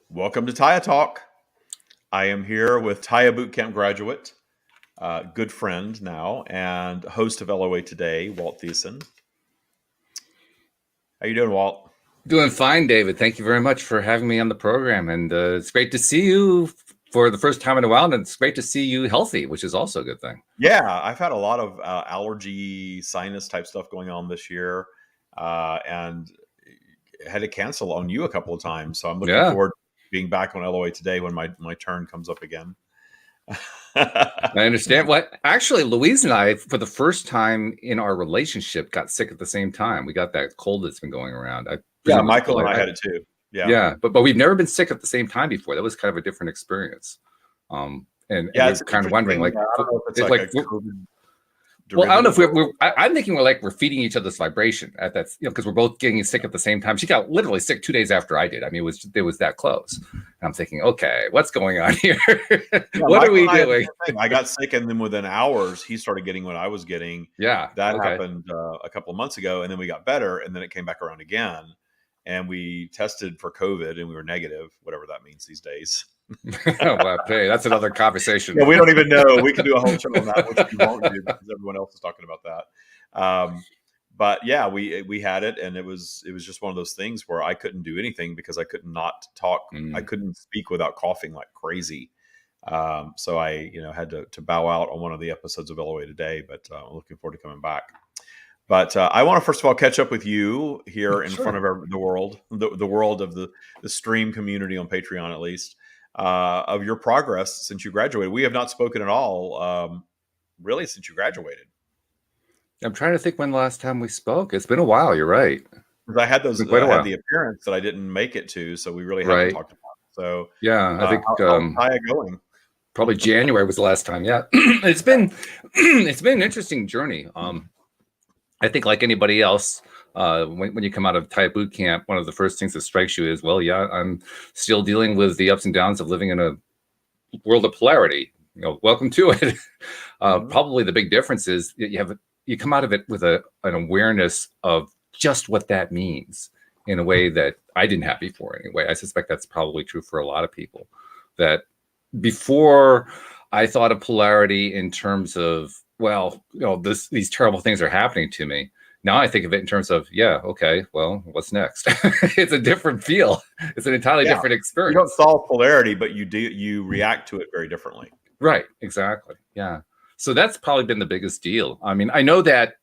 Welcome to Tya Talk. I am here with Tya Bootcamp graduate, good friend now, and host of LOA Today, Walt Thiessen. How you doing, Walt? Doing fine, David. Thank you very much for having me on the program. And it's great to see you for the first time in a while. And it's great to see you healthy, which is also a good thing. Yeah, I've had a lot of allergy, sinus type stuff going on this year, and had to cancel on you a couple of times. So I'm looking Yeah, forward to being back on LOA Today when my turn comes up again. I understand. What actually, Louise and I, for the first time in our relationship, got sick at the same time. We got that cold that's been going around. I Yeah, presume it was Michael and I had it too. yeah, but we've never been sick at the same time before. That was kind of a different experience. And Yeah, we're it's an kind of wondering, interesting. like, I don't know if it's it's like like a COVID well, I don't know if derivative. I'm thinking we're feeding each other's vibration at that, because we're both getting sick at the same time. She got literally sick 2 days after I did. I mean, it was that close. And I'm thinking, okay, what's going on here? Yeah, What are Michael we and I had the doing? same thing. I got sick, and then within hours, he started getting what I was getting. Yeah. That Okay. happened a couple of months ago, and then we got better, and then it came back around again. And we tested for COVID, and we were negative, whatever that means these days. Well, hey, that's another conversation. Yeah, we don't even know. We could do a whole show on that, which we won't do because everyone else is talking about that. But yeah, we had it, and it was just one of those things where I couldn't do anything because I could not talk. I Mm. couldn't speak without coughing like crazy. So I, had to bow out on one of the episodes of LOA Today, but I'm looking forward to coming back. But I want to first of all catch up with you here in front Sure. of the world, the world of the stream community on Patreon, at least, of your progress since you graduated. We have not spoken at all, really, since you graduated. I'm trying to think when the last time we spoke. It's been a while. You're right. It's 'Cause been quite a I had while. the appearance that I didn't make it to, so we really haven't Right. talked about it. So, Yeah. I think how's Taya going? probably January was the last time. Yeah. It's been it's been an interesting journey. I think, like anybody else, when you come out of Thai boot camp, one of the first things that strikes you is, well, yeah, I'm still dealing with the ups and downs of living in a world of polarity. Welcome to it. Mhm. Probably the big difference is you come out of it with an awareness of just what that means in a way that I didn't have before. Anyway, I suspect that's probably true for a lot of people. That before I thought of polarity in terms of, well, these terrible things are happening to me. Now I think of it in terms of, yeah, okay, well, what's next? It's a different feel. It's an entirely Yeah, different you don't experience. solve polarity, but you react to it very differently. Right, exactly. Yeah. So that's probably been the biggest deal. I mean, I know that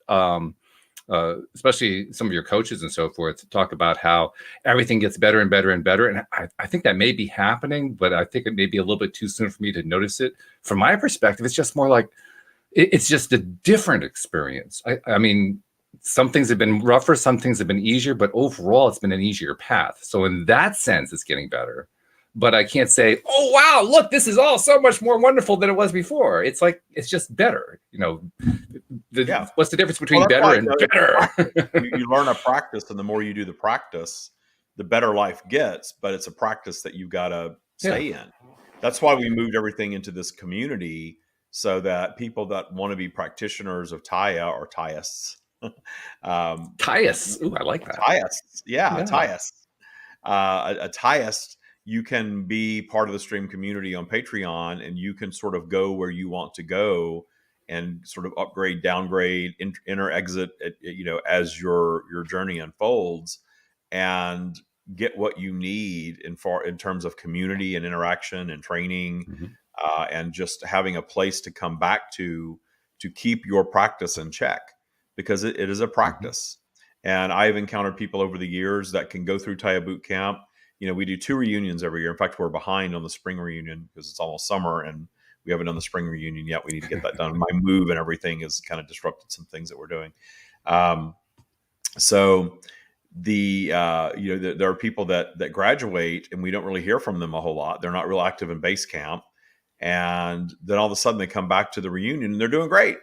especially some of your coaches and so forth talk about how everything gets better and better and better. And I think that may be happening, but I think it may be a little bit too soon for me to notice it. From my perspective, it's just more like it's just a different experience. I mean, some things have been rougher, some things have been easier, but overall, it's been an easier path. So in that sense, it's getting better. But I can't say, oh wow, look, this is all so much more wonderful than it was before. It's like it's just better. Yeah. What's the difference Well, between that's why better and it's a better? practice. You learn a practice, and the more you do the practice, the better life gets. But it's a practice that you've got to Yeah. stay in. That's why we moved everything into this community so that people that want to be practitioners of Taya or Tyists, Tyus. Ooh, I like that. Tyists, yeah, Yeah. Tyists, a Tyist, you can be part of the stream community on Patreon, and you can sort of go where you want to go and sort of upgrade, downgrade, enter, exit, as your journey unfolds, and get what you need in terms of community and interaction and training, Mhm. and just having a place to come back to keep your practice in check, because it is a Mhm. practice. And I've encountered people over the years that can go through Taya Boot Camp. We do 2 reunions every year. In fact, we're behind on the spring reunion because it's almost summer and we haven't done the spring reunion yet. We need to get that done. My move and everything has kind of disrupted some things that we're doing. Um, so there are people that graduate and we don't really hear from them a whole lot. They're not real active in base camp, and then all of a sudden they come back to the reunion and they're doing great.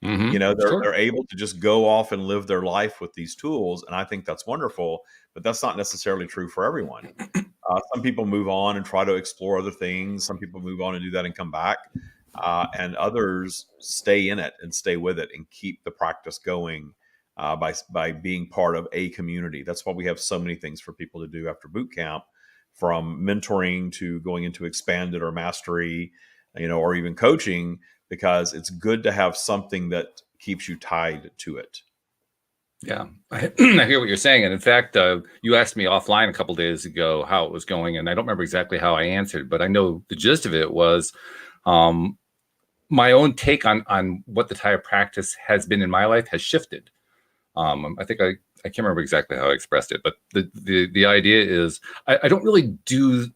Sure. They're able to just go off and live their life with these tools, and I think that's wonderful. But that's not necessarily true for everyone. Some people move on and try to explore other things. Some people move on and do that and come back, and others stay in it and stay with it and keep the practice going, by being part of a community. That's why we have so many things for people to do after boot camp, from mentoring to going into expanded or mastery, or even coaching, because it's good to have something that keeps you tied to it. Yeah, I hear what you're saying. And in fact, you asked me offline a couple of days ago how it was going, and I don't remember exactly how I answered, but I know the gist of it was my own take on what the Tya practice has been in my life has shifted. I think I can't remember exactly how I expressed it, but the idea is I don't really do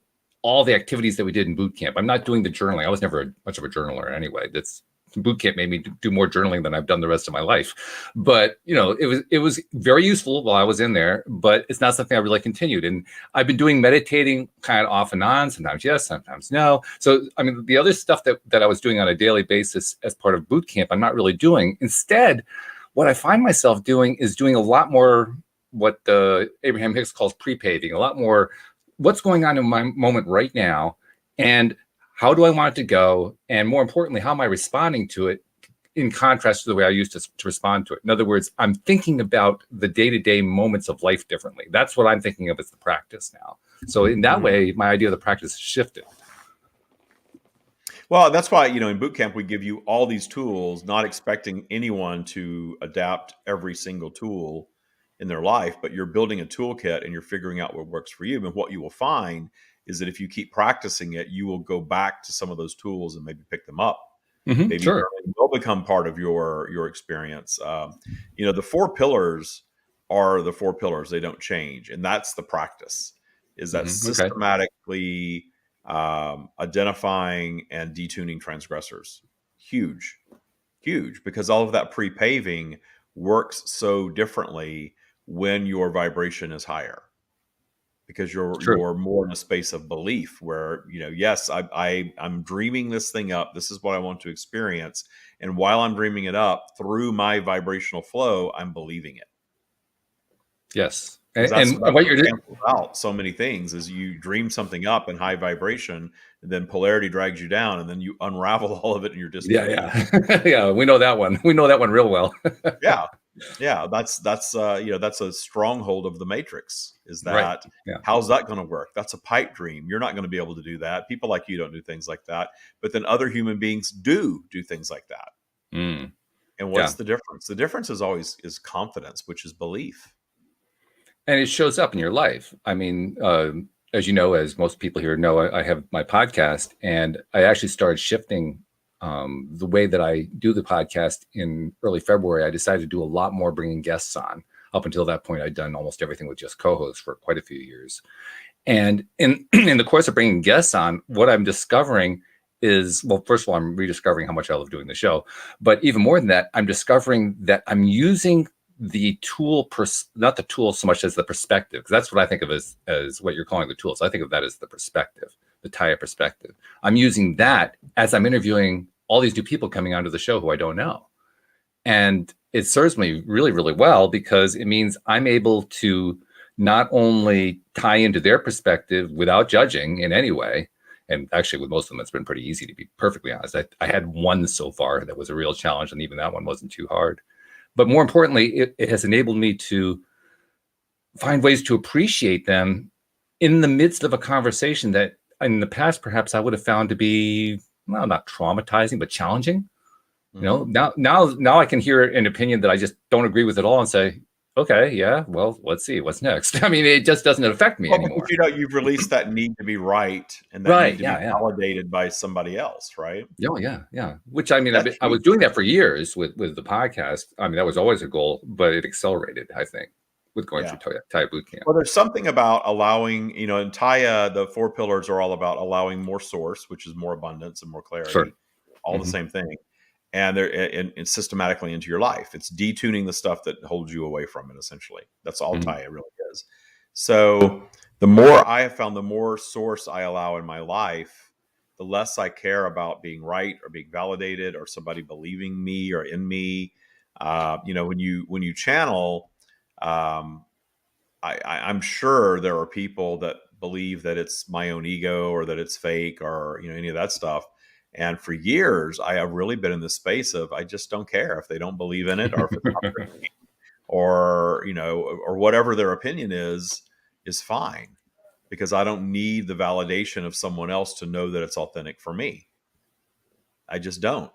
all the activities that we did in boot camp. I'm not doing the journaling. I was never much of a journaler anyway. That's boot camp made me do more journaling than I've done the rest of my life. But it was very useful while I was in there, but it's not something I really continued. And I've been doing meditating kind of off and on, sometimes yes, sometimes no. So I mean, the other stuff that I was doing on a daily basis as part of boot camp, I'm not really doing. Instead, what I find myself doing is doing a lot more what Abraham Hicks calls pre-paving, a lot more what's going on in my moment right now, and how do I want it to go? And more importantly, how am I responding to it in contrast to the way I used to respond to it? In other words, I'm thinking about the day-to-day moments of life differently. That's what I'm thinking of as the practice now. So in that way, my idea of the practice has shifted. Well, that's why, in boot camp, we give you all these tools, not expecting anyone to adapt every single tool in their life, but you're building a toolkit and you're figuring out what works for you. And what you will find is that if you keep practicing it, you will go back to some of those tools and maybe pick them up. Maybe Sure. journaling will become part of your experience. The 4 pillars are the 4 pillars. They don't change. And that's the practice, is that Okay. systematically identifying and detuning transgressors. Huge, because all of that pre-paving works so differently when your vibration is higher, because you're more in a space of belief where, yes, I'm dreaming this thing up. This is what I want to experience. And while I'm dreaming it up through my vibrational flow, I'm believing it. Yes. That's And what you're doing out so many things is you dream something up in high vibration, and then polarity drags you down, and then you unravel all of it in your disbelief. Yeah, we know that one. We know that one real well. Yeah. That's that's a stronghold of the matrix. Is Right. that Yeah. how's that going to work? That's a pipe dream. You're not going to be able to do that. People like you don't do things like that, but then other human beings do things like that. Mm. And Yeah. what's the difference? The difference is confidence, which is belief. And it shows up in your life. I mean, as you know, as most people here know, I have my podcast, and I actually started shifting the way that I do the podcast in early February. I decided to do a lot more bringing guests on. Up until that point, I'd done almost everything with just co-hosts for quite a few years. And in in the course of bringing guests on, what I'm discovering is, well, first of all, I'm rediscovering how much I love doing the show. But even more than that, I'm discovering that I'm using the tool, not the tool so much as the perspective, because that's what I think of as what you're calling the tools. I think of that as the perspective, the Tya perspective. I'm using that as I'm interviewing all these new people coming onto the show who I don't know. And it serves me really, really well, because it means I'm able to not only tie into their perspective without judging in any way. And actually, with most of them, it's been pretty easy, to be perfectly honest. I had one so far that was a real challenge, and even that one wasn't too hard. But more importantly, it has enabled me to find ways to appreciate them in the midst of a conversation that in the past, perhaps I would have found to be, well, not traumatizing, but challenging. Now I can hear an opinion that I just don't agree with at all and say, okay, yeah, well, let's see what's next. I mean, it just doesn't affect me anymore. You've released that need to be right, and that Right. need to be validated by somebody else, right? Oh, yeah. Which, I mean, I was doing that for years with the podcast. I mean, that was always a goal, but it accelerated, I think, with going through Tya boot camp. Well, there's something about allowing, in Tya, the 4 pillars are all about allowing more source, which is more abundance and more clarity. Sure. All the same thing. And they're systematically into your life. It's detuning the stuff that holds you away from it, essentially. That's all Tya really is. So the more I have found, the more source I allow in my life, the less I care about being right or being validated or somebody believing me or in me. When you channel, I'm sure there are people that believe that it's my own ego or that it's fake or any of that stuff. And for years, I have really been in this space of I just don't care if they don't believe in it or if it's not for me, or whatever their opinion is fine, because I don't need the validation of someone else to know that it's authentic for me. I just don't.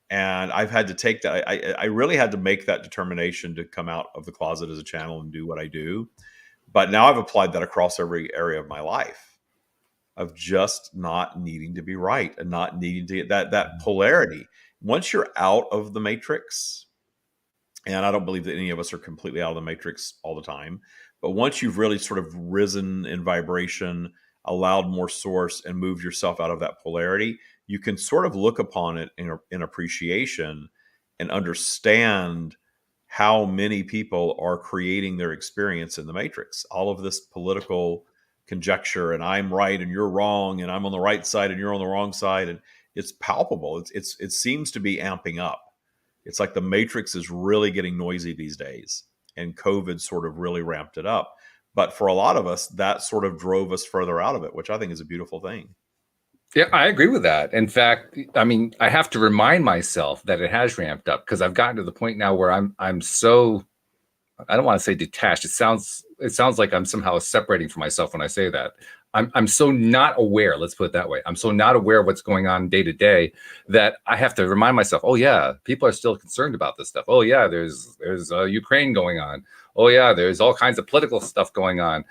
And I've had to take that. I really had to make that determination to come out of the closet as a channel and do what I do. But now I've applied that across every area of my life, of just not needing to be right and not needing to get that polarity. Once you're out of the matrix, and I don't believe that any of us are completely out of the matrix all the time, but once you've really sort of risen in vibration, allowed more source, and moved yourself out of that polarity, you can sort of look upon it in appreciation and understand how many people are creating their experience in the matrix. All of this political conjecture, and I'm right and you're wrong, and I'm on the right side and you're on the wrong side, and it's palpable. It seems to be amping up. It's like the matrix is really getting noisy these days, and COVID sort of really ramped it up. But for a lot of us, that sort of drove us further out of it, which I think is a beautiful thing. Yeah, I agree with that. In fact, I mean, I have to remind myself that it has ramped up, because I've gotten to the point now where I'm so, I don't want to say detached. It sounds like I'm somehow separating from myself when I say that. I'm so not aware, let's put it that way. I'm so not aware of what's going on day to day that I have to remind myself, oh yeah, people are still concerned about this stuff. Oh yeah, there's Ukraine going on. Oh yeah, there's all kinds of political stuff going on.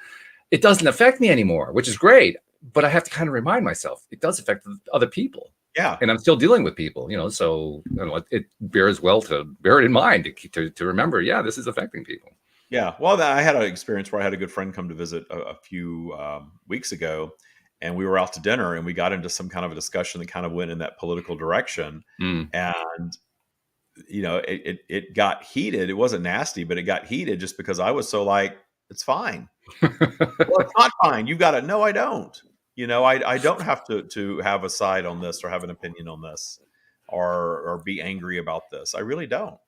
It doesn't affect me anymore, which is great. But I have to kind of remind myself it does affect other people. Yeah. And I'm still dealing with people, so it bears well to bear it in mind to remember, yeah, this is affecting people. Yeah. Well, I had an experience where I had a good friend come to visit a few weeks ago, and we were out to dinner, and we got into some kind of a discussion that kind of went in that political direction. And, it got heated. It wasn't nasty, but it got heated just because I was so like, it's fine. Well, it's not fine. You've got it. No, I don't. I don't have to have a side on this or have an opinion on this or be angry about this. I really don't.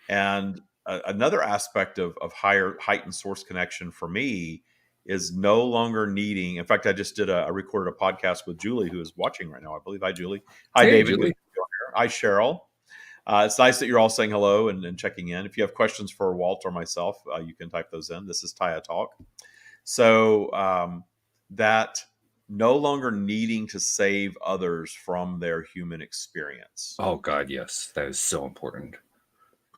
And another aspect of heightened source connection for me is no longer needing. In fact, I just recorded a podcast with Julie, who is watching right now, I believe. Hi, Julie. Hi, hey, David. Julie. Hi, Cheryl. It's nice that you're all saying hello and checking in. If you have questions for Walt or myself, you can type those in. This is Tya Talk. So that no longer needing to save others from their human experience. Oh God, yes, that is so important.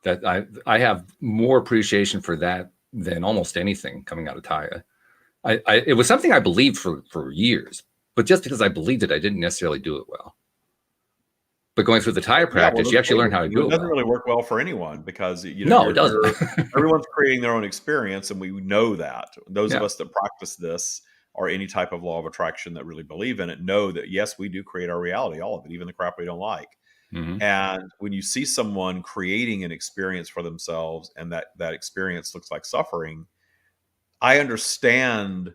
That I have more appreciation for that than almost anything coming out of Tya. It was something I believed for years, but just because I believed it, I didn't necessarily do it well. But going through the Tya practice, you actually learn how to do it. It doesn't really work well for anyone because no, it doesn't. Everyone's creating their own experience, and we know that. Those of us that practice this or any type of law of attraction that really believe in it know that yes, we do create our reality, all of it, even the crap we don't like. And when you see someone creating an experience for themselves, and that experience looks like suffering, I understand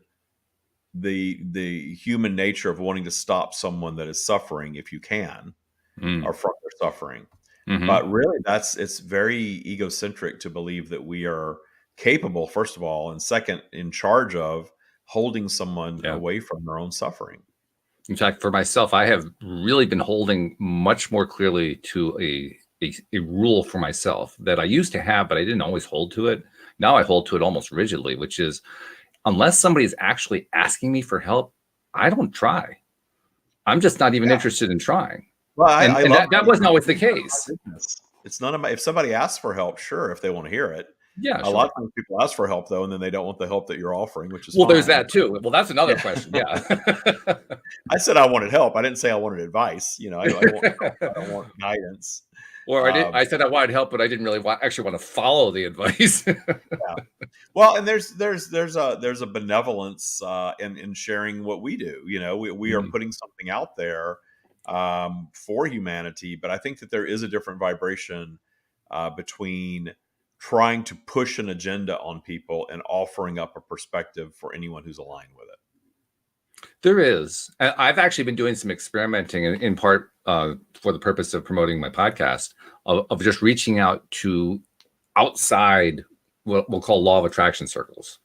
the human nature of wanting to stop someone that is suffering if you can. Or from their suffering. But really it's very egocentric to believe that we are capable, first of all, and second, in charge of holding someone away from their own suffering. In fact, for myself, I have really been holding much more clearly to a rule for myself that I used to have, but I didn't always hold to it. Now I hold to it almost rigidly, which is unless somebody is actually asking me for help, I don't try. I'm just not even interested in trying. Well, that wasn't always the case. It's none of my. If somebody asks for help, sure, if they want to hear it. Yeah, a lot of times people ask for help though, and then they don't want the help that you're offering, which is fine. There's that too. Well, that's another question. Yeah, I said I wanted help. I didn't say I wanted advice. I don't want guidance. Or I said I wanted help, but I didn't really actually want to follow the advice. Well, and there's a benevolence in sharing what we do. We are putting something out there for humanity, but I think that there is a different vibration between trying to push an agenda on people and offering up a perspective for anyone who's aligned with it. There is. I've actually been doing some experimenting in part for the purpose of promoting my podcast of just reaching out to outside what we'll call law of attraction circles,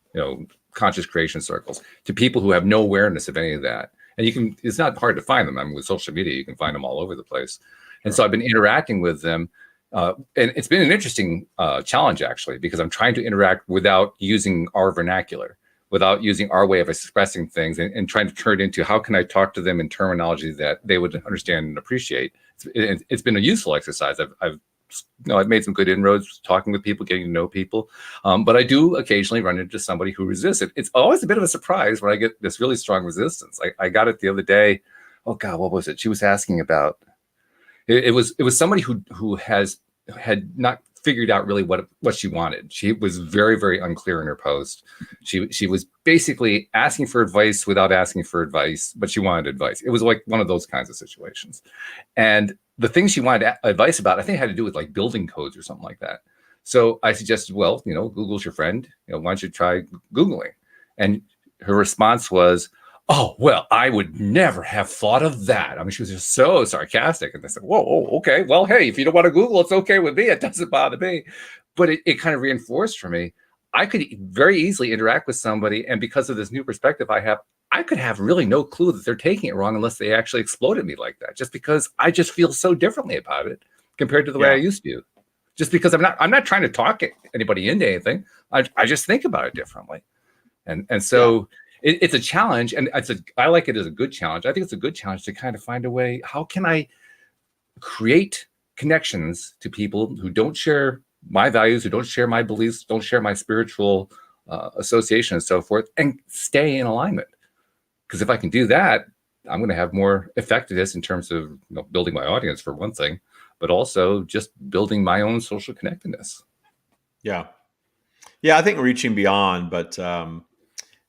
conscious creation circles, to people who have no awareness of any of that. And it's not hard to find them. I mean, with social media, you can find them all over the place. And so I've been interacting with them. And it's been an interesting challenge, actually, because I'm trying to interact without using our vernacular, without using our way of expressing things, and trying to turn it into how can I talk to them in terminology that they would understand and appreciate. It's been a useful exercise. I've made some good inroads talking with people, getting to know people. But I do occasionally run into somebody who resists it. It's always a bit of a surprise when I get this really strong resistance. I got it the other day. Oh God, what was it? She was asking about. It was somebody who had not figured out really what she wanted. She was very, very unclear in her post. She was basically asking for advice without asking for advice, but she wanted advice. It was like one of those kinds of situations. And the things she wanted advice about, I think, had to do with like building codes or something like that. So I suggested, well, Google's your friend. Why don't you try Googling? And her response was, oh, well, I would never have thought of that. I mean, she was just so sarcastic. And I said, whoa, okay. Well, hey, if you don't want to Google, it's okay with me. It doesn't bother me. But it kind of reinforced for me, I could very easily interact with somebody. And because of this new perspective I could have really no clue that they're taking it wrong unless they actually exploded me like that, just because I just feel so differently about it compared to the way I used to. Just because I'm not trying to talk anybody into anything. I just think about it differently. And so it's a challenge, and I like it as a good challenge. I think it's a good challenge to kind of find a way, how can I create connections to people who don't share my values, who don't share my beliefs, don't share my spiritual association and so forth, and stay in alignment. Because if I can do that, I'm going to have more effectiveness in terms of building my audience for one thing, but also just building my own social connectedness. Yeah. I think reaching beyond, but on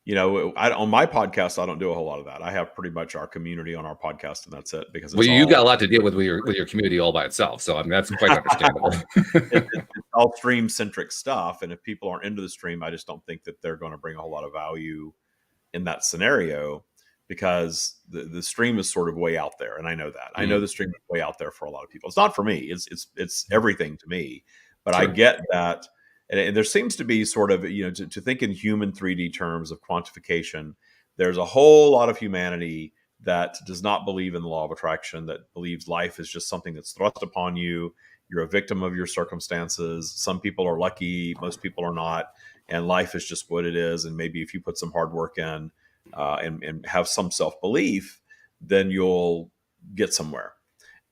my podcast, I don't do a whole lot of that. I have pretty much our community on our podcast, and that's it. Because you got a lot to deal with your community all by itself. So I mean, that's quite understandable. It's all stream centric stuff, and if people aren't into the stream, I just don't think that they're going to bring a whole lot of value in that scenario, because the stream is sort of way out there, and I know that. I know the stream is way out there for a lot of people. It's not for me. It's everything to me, but sure. I get that. And there seems to be sort of, to think in human 3D terms of quantification, there's a whole lot of humanity that does not believe in the law of attraction, that believes life is just something that's thrust upon you. You're a victim of your circumstances. Some people are lucky, most people are not. And life is just what it is. And maybe if you put some hard work in and have some self-belief, then you'll get somewhere.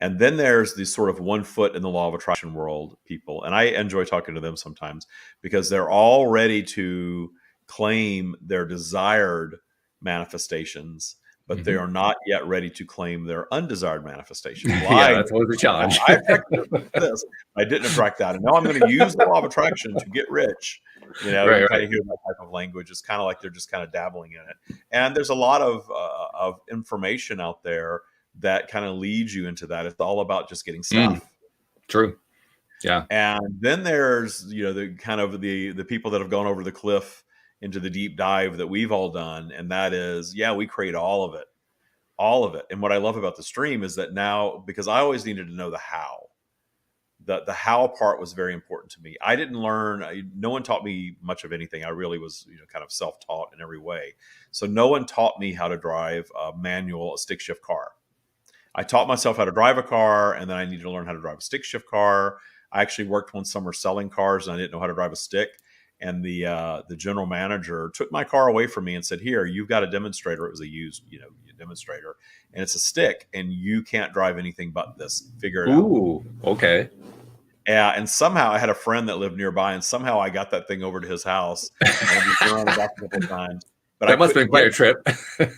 And then there's these sort of 1 foot in the law of attraction world people. And I enjoy talking to them sometimes because they're all ready to claim their desired manifestations, but they are not yet ready to claim their undesired manifestations. Well, that's always a challenge. I this. I didn't attract that. And now I'm going to use the law of attraction to get rich. You kind of hear that type of language. It's kind of like they're just kind of dabbling in it. And there's a lot of information out there that kind of leads you into that. It's all about just getting stuff. True. Yeah. And then there's, the kind of the people that have gone over the cliff into the deep dive that we've all done. And that is, we create all of it. And what I love about the stream is that now, because I always needed to know the how, the how part was very important to me. I didn't learn, no one taught me much of anything. I really was, kind of self-taught in every way. So no one taught me how to drive a stick shift car. I taught myself how to drive a car, and then I needed to learn how to drive a stick shift car. I actually worked one summer selling cars, and I didn't know how to drive a stick. And the general manager took my car away from me and said, "Here, you've got a demonstrator." It was a used, demonstrator, and it's a stick, and you can't drive anything but this. Figure it out. Ooh, okay. Yeah, and somehow I had a friend that lived nearby, and somehow I got that thing over to his house. And I was around a couple times. But that must have been quite a trip.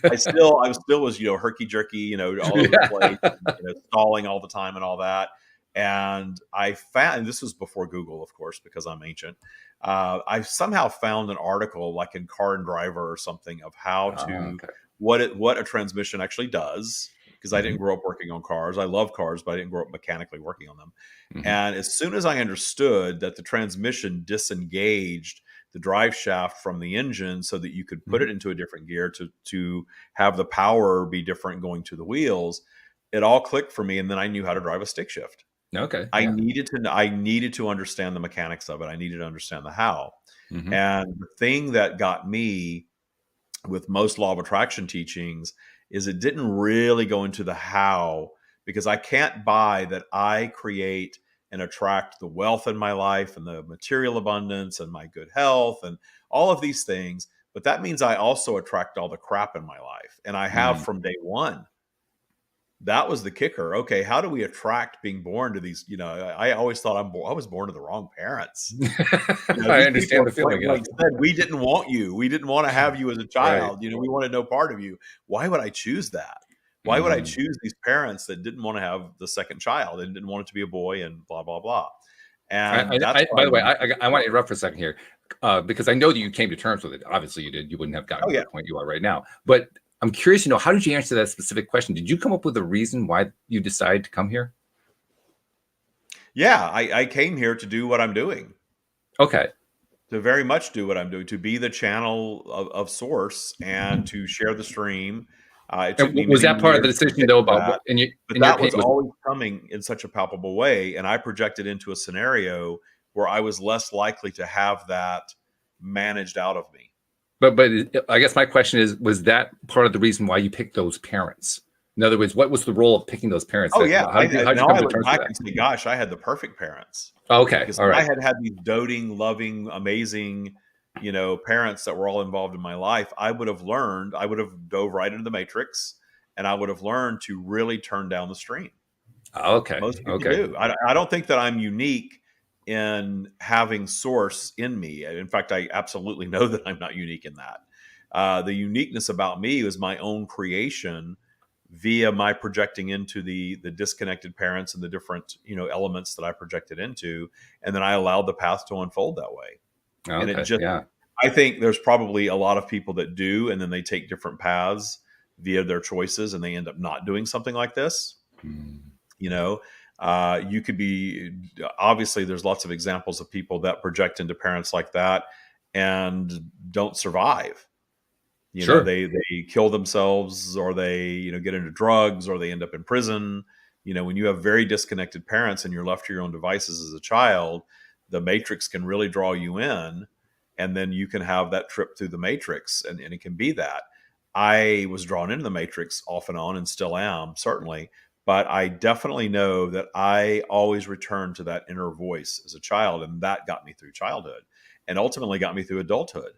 I still was, herky jerky, all over the place, stalling all the time and all that. And I found, and this was before Google, of course, because I'm ancient. I somehow found an article like in Car and Driver or something of how to, what a transmission actually does. Because I didn't grow up working on cars. I love cars, but I didn't grow up mechanically working on them. And as soon as I understood that the transmission disengaged the drive shaft from the engine so that you could put it into a different gear to have the power be different going to the wheels, it all clicked for me. And then I knew how to drive a stick shift. Okay. I needed to understand the mechanics of it. I needed to understand the how. And the thing that got me with most law of attraction teachings is it didn't really go into the how, because I can't buy that I create and attract the wealth in my life and the material abundance and my good health and all of these things but that means I also attract all the crap in my life, and I have Mm. from day one. That was the kicker. Okay, how do we attract being born to these? I always thought I was born to the wrong parents. I These people, understand the feeling. Yeah. like you said, we didn't want you. We didn't want to have you as a Right. child. We wanted no part of you. Why would I choose that? Why would I Mm. choose these parents that didn't want to have the second child and didn't want it to be a boy and blah blah blah? And that's why By I the way, wanted to I want to work. interrupt for a second here, because I know that you came to terms with it. Obviously, you did. You wouldn't have gotten Oh to yeah, the point you are right now. But I'm curious to know, how did you answer that specific question? Did you come up with a reason why you decided to come here? yeah. I came here to do what I'm doing. Okay. To very much do what I'm doing, to be the channel of source and to share the stream. It And took me was many that part of the years to decision get though to about that, but in your that was opinion was always coming in such a palpable way. And I projected into a scenario where I was less likely to have that managed out of me. but I guess my question is, was that part of the reason why you picked those parents? In other words, what was the role of picking those parents? Oh yeah, How did you now come I to look terms with back that? and say, gosh, I had the perfect parents. Okay. Because All if I right. had had these doting, loving, amazing, parents that were all involved in my life, I would have learned. I would have dove right into the matrix, and I would have learned to really turn down the stream. Okay. Most people Okay. do. I don't think that I'm unique in having source in me. In fact, I absolutely know that I'm not unique in that. The uniqueness about me is my own creation via my projecting into the disconnected parents and the different elements that I projected into, and then I allowed the path to unfold that way. And it Okay. just, Yeah. I think there's probably a lot of people that do, and then they take different paths via their choices, and they end up not doing something like this. Mm. You know, you could be, obviously there's lots of examples of people that project into parents like that and don't survive. Sure. They kill themselves, or they get into drugs, or they end up in prison. When you have very disconnected parents and you're left to your own devices as a child, the matrix can really draw you in, and then you can have that trip through the matrix, and it can be that. I was drawn into the matrix off and on, and still am, certainly, but I definitely know that I always return to that inner voice as a child, and that got me through childhood and ultimately got me through adulthood.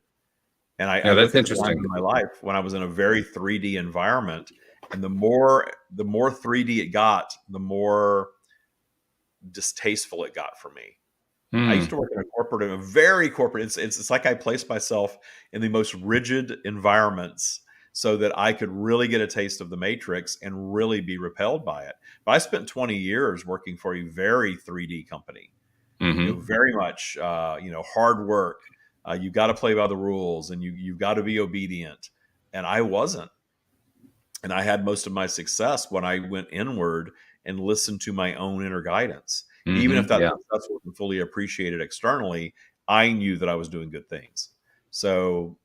And I Yeah, look that's at times interesting. in my life when I was in a very 3D environment, and the more 3D it got, the more distasteful it got for me. I used Hmm. to work in a very corporate. It's like I placed myself in the most rigid environments so that I could really get a taste of the matrix and really be repelled by it. But I spent 20 years working for a very 3D company, Hmm. very much, hard work. You got to play by the rules, and you've got to be obedient. And I wasn't. And I had most of my success when I went inward and listened to my own inner guidance. Even if that Yeah. success wasn't fully appreciated externally, I knew that I was doing good things. So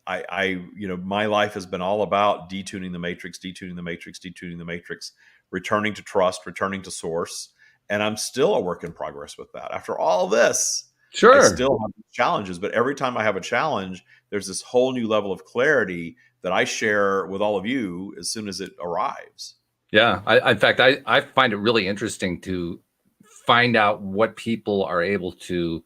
my life has been all about detuning the matrix, detuning the matrix, detuning the matrix, returning to trust, returning to source. And I'm still a work in progress with that. After all this, I Sure. still have challenges, but every time I have a challenge, there's this whole new level of clarity that I share with all of you as soon as it arrives. Yeah. In fact, I find it really interesting to find out what people are able to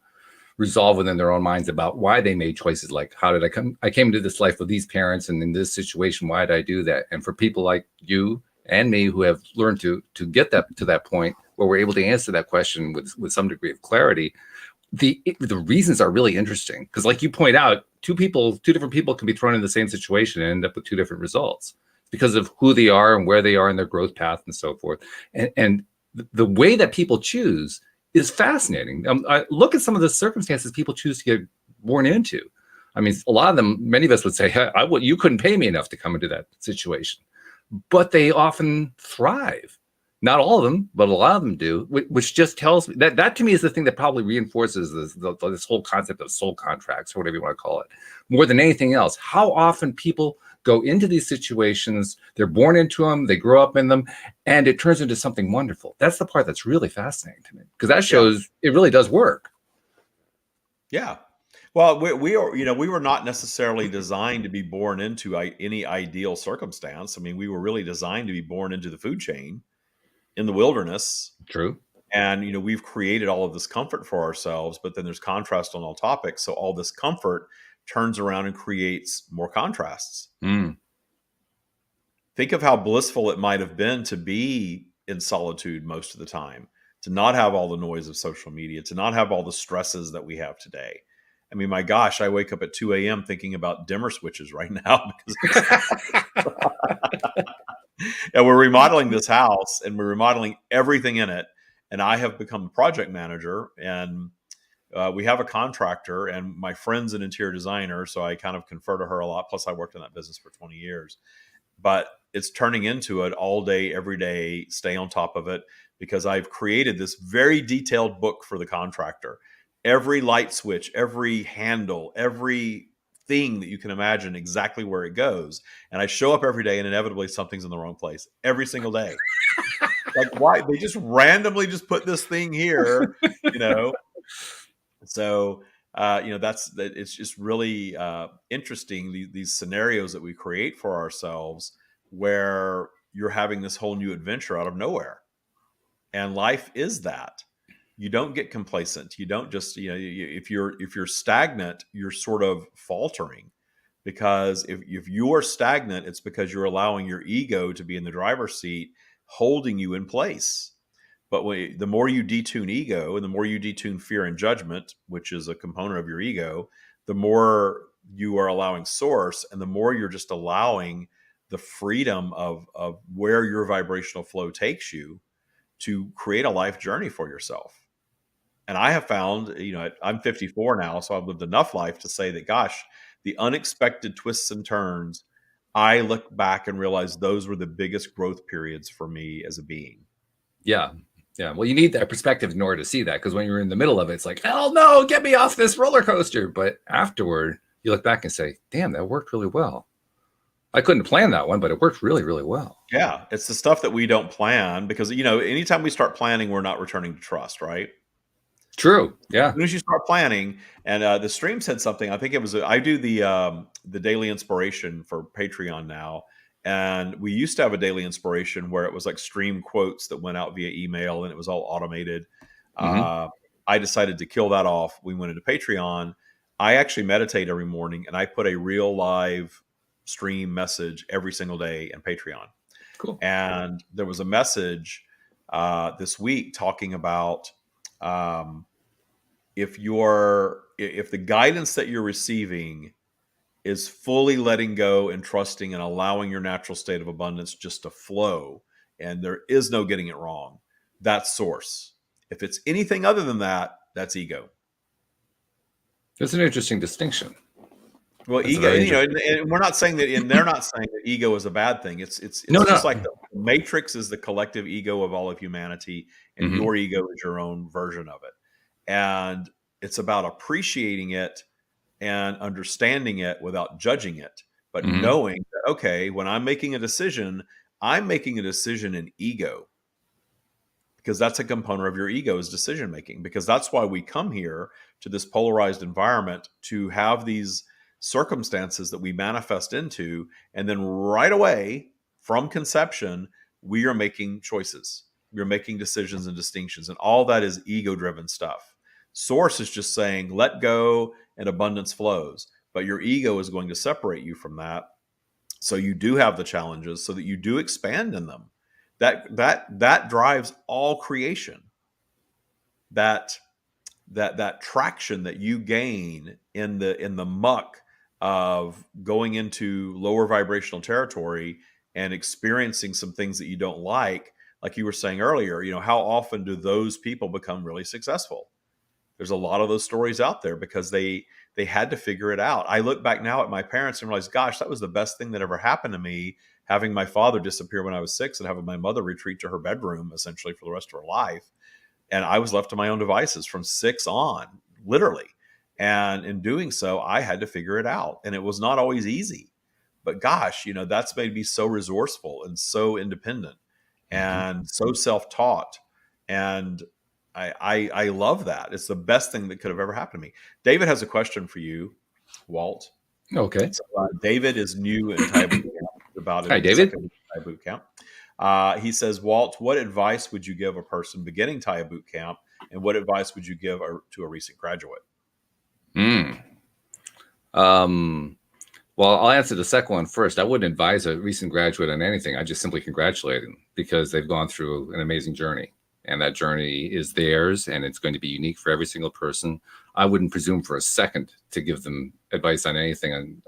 resolve within their own minds about why they made choices. Like, how did I came to this life with these parents, and in this situation, why did I do that? And for people like you and me who have learned to get that to that point where we're able to answer that question with some degree of clarity, the reasons are really interesting, because like you point out, two different people can be thrown in the same situation and end up with two different results because of who they are and where they are in their growth path and so forth. And the way that people choose is fascinating. I look at some of the circumstances people choose to get born into. I mean, a lot of them, many of us would say, hey, you couldn't pay me enough to come into that situation, but they often thrive. Not all of them, but a lot of them do, which just tells me that to me is the thing that probably reinforces this whole concept of soul contracts, or whatever you want to call it, more than anything else. How often people go into these situations, they're born into them, they grow up in them, and it turns into something wonderful. That's the part that's really fascinating to me, because that Yeah. shows it really does work. Yeah. Well, we were not necessarily designed to be born into any ideal circumstance. I mean, we were really designed to be born into the food chain in the wilderness. True. And we've created all of this comfort for ourselves, but then there's contrast on all topics. So all this comfort turns around and creates more contrasts. Mm. Think of how blissful it might have been to be in solitude most of the time, to not have all the noise of social media, to not have all the stresses that we have today. I mean, my gosh, I wake up at 2 a.m. thinking about dimmer switches right now because and we're remodeling this house and we're remodeling everything in it. And I have become the project manager, and we have a contractor, and my friend's an interior designer. So I kind of confer to her a lot. Plus, I worked in that business for 20 years. But it's turning into an all day, every day, stay on top of it, because I've created this very detailed book for the contractor. Every light switch, every handle, every thing that you can imagine, exactly where it goes. And I show up every day and inevitably something's in the wrong place every single day. Like, why? They just randomly just put this thing here, you know? So, it's just really interesting, these scenarios that we create for ourselves where you're having this whole new adventure out of nowhere. And life is that. You don't get complacent. You don't just, if you're stagnant, you're sort of faltering, because if you are stagnant, it's because you're allowing your ego to be in the driver's seat, holding you in place. But the more you detune ego and the more you detune fear and judgment, which is a component of your ego, the more you are allowing source, and the more you're just allowing the freedom of where your vibrational flow takes you to create a life journey for yourself. And I have found, I'm 54 now, so I've lived enough life to say that, gosh, the unexpected twists and turns, I look back and realize those were the biggest growth periods for me as a being. Yeah. Yeah. Well, you need that perspective in order to see that, because when you're in the middle of it, it's like, hell no, get me off this roller coaster. But afterward, you look back and say, damn, that worked really well. I couldn't plan that one, but it worked really, really well. Yeah. It's the stuff that we don't plan, because, anytime we start planning, we're not returning to trust, right? True. Yeah. As soon as you start planning, and the stream said something, I think it was, I do the daily inspiration for Patreon now. And we used to have a daily inspiration where it was like stream quotes that went out via email and it was all automated. Mm-hmm. I decided to kill that off. We went into Patreon. I actually meditate every morning, and I put a real live stream message every single day in Patreon. Cool. And there was a message this week talking about if the guidance that you're receiving is fully letting go and trusting and allowing your natural state of abundance just to flow, and there is no getting it wrong, that's source. If it's anything other than that, that's ego. That's an interesting distinction. Well, That's ego, and we're not saying that, and they're not saying that ego is a bad thing. It's No. just like the matrix is the collective ego of all of humanity, and Mm-hmm. your ego is your own version of it. And it's about appreciating it and understanding it without judging it, but Mm-hmm. knowing that, okay, when I'm making a decision, I'm making a decision in ego, because that's a component of your ego's decision making, because that's why we come here to this polarized environment, to have these circumstances that we manifest into, and then right away from conception we are making choices, we're making decisions and distinctions, and all that is ego driven stuff. Source is just saying let go and abundance flows, but your ego is going to separate you from that, so you do have the challenges, so that you do expand in them. That drives all creation. That traction that you gain in the muck of going into lower vibrational territory and experiencing some things that you don't like you were saying earlier, how often do those people become really successful? There's a lot of those stories out there because they had to figure it out. I look back now at my parents and realize, gosh, that was the best thing that ever happened to me, having my father disappear when I was 6 and having my mother retreat to her bedroom essentially for the rest of her life. And I was left to my own devices from 6 on, literally. And in doing so, I had to figure it out. And it was not always easy. But gosh, that's made me so resourceful and so independent and so self-taught. And I love that. It's the best thing that could have ever happened to me. David has a question for you, Walt. Okay. So, David is new in Thai boot camp. About Hi, David. Second Thai boot camp. He says, Walt, what advice would you give a person beginning Thai boot camp, and what advice would you give to a recent graduate? Well, I'll answer the second one first. I wouldn't advise a recent graduate on anything. I just simply congratulate them because they've gone through an amazing journey, and that journey is theirs, and it's going to be unique for every single person. I wouldn't presume for a second to give them advice on anything. And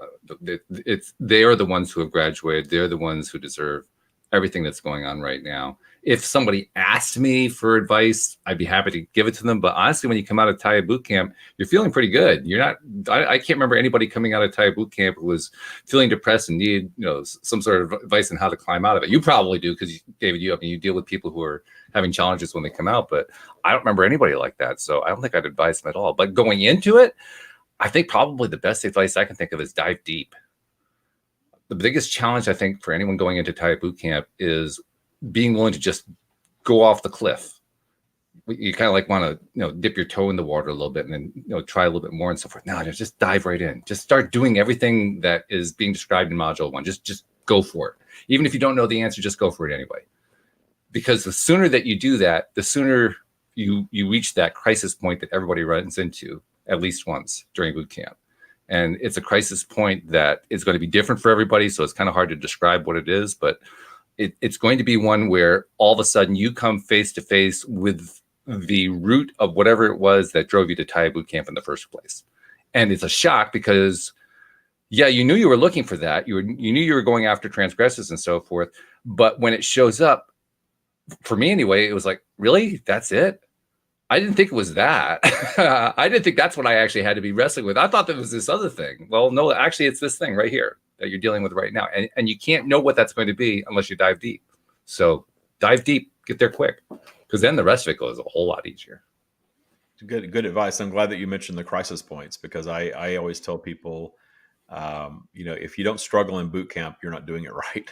they are the ones who have graduated. They're the ones who deserve everything that's going on right now. If somebody asked me for advice, I'd be happy to give it to them. But honestly, when you come out of Tya boot camp, you're feeling pretty good. You're not. I can't remember anybody coming out of Tya boot camp who was feeling depressed and needed, some sort of advice on how to climb out of it. You probably do because David, you deal with people who are having challenges when they come out. But I don't remember anybody like that, so I don't think I'd advise them at all. But going into it, I think probably the best advice I can think of is dive deep. The biggest challenge I think for anyone going into Tya boot camp is being willing to just go off the cliff. You kind of like want to, dip your toe in the water a little bit and then, try a little bit more and so forth. No, just dive right in. Just start doing everything that is being described in module 1. Just go for it. Even if you don't know the answer, just go for it anyway. Because the sooner that you do that, the sooner you reach that crisis point that everybody runs into at least once during boot camp. And it's a crisis point that is going to be different for everybody. So it's kind of hard to describe what it is, but it's going to be one where all of a sudden you come face to face with the root of whatever it was that drove you to Tya boot camp in the first place. And it's a shock because, yeah, you knew you were looking for that. You knew you were going after transgressors and so forth. But when it shows up, for me anyway, it was like, really? That's it? I didn't think it was that. I didn't think that's what I actually had to be wrestling with. I thought that was this other thing. Well, no, actually, it's this thing right here that you're dealing with right now. And you can't know what that's going to be unless you dive deep. So dive deep, get there quick, because then the rest of it goes a whole lot easier. Good advice. I'm glad that you mentioned the crisis points because I always tell people, if you don't struggle in boot camp, you're not doing it right.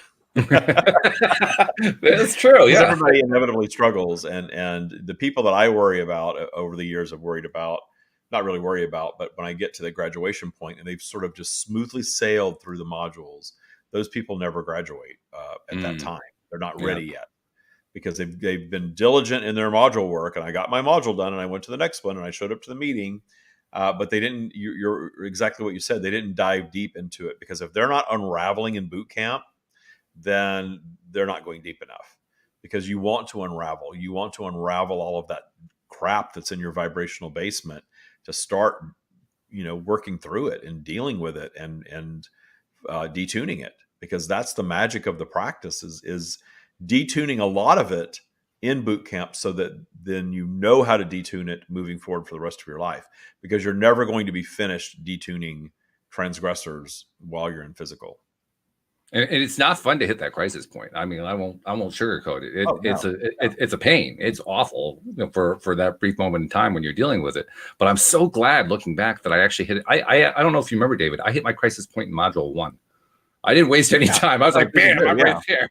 That's true. Yeah, everybody inevitably struggles, and the people that I worry about over the years, not really worry about, but when I get to the graduation point and they've sort of just smoothly sailed through the modules, those people never graduate at that time. They're not ready yet because they've been diligent in their module work, and I got my module done, and I went to the next one, and I showed up to the meeting. But they didn't. You're exactly what you said. They didn't dive deep into it because if they're not unraveling in boot camp, then they're not going deep enough because you want to unravel. You want to unravel all of that crap that's in your vibrational basement to start, working through it and dealing with it and detuning it, because that's the magic of the practice is detuning a lot of it in boot camp so that then you know how to detune it moving forward for the rest of your life, because you're never going to be finished detuning transgressors while you're in physical. And it's not fun to hit that crisis point. I mean, I won't sugarcoat it. It's a pain. It's awful for that brief moment in time when you're dealing with it. But I'm so glad looking back that I actually hit it. I don't know if you remember, David. I hit my crisis point in module 1. I didn't waste any time. I was like, bam, I'm right there.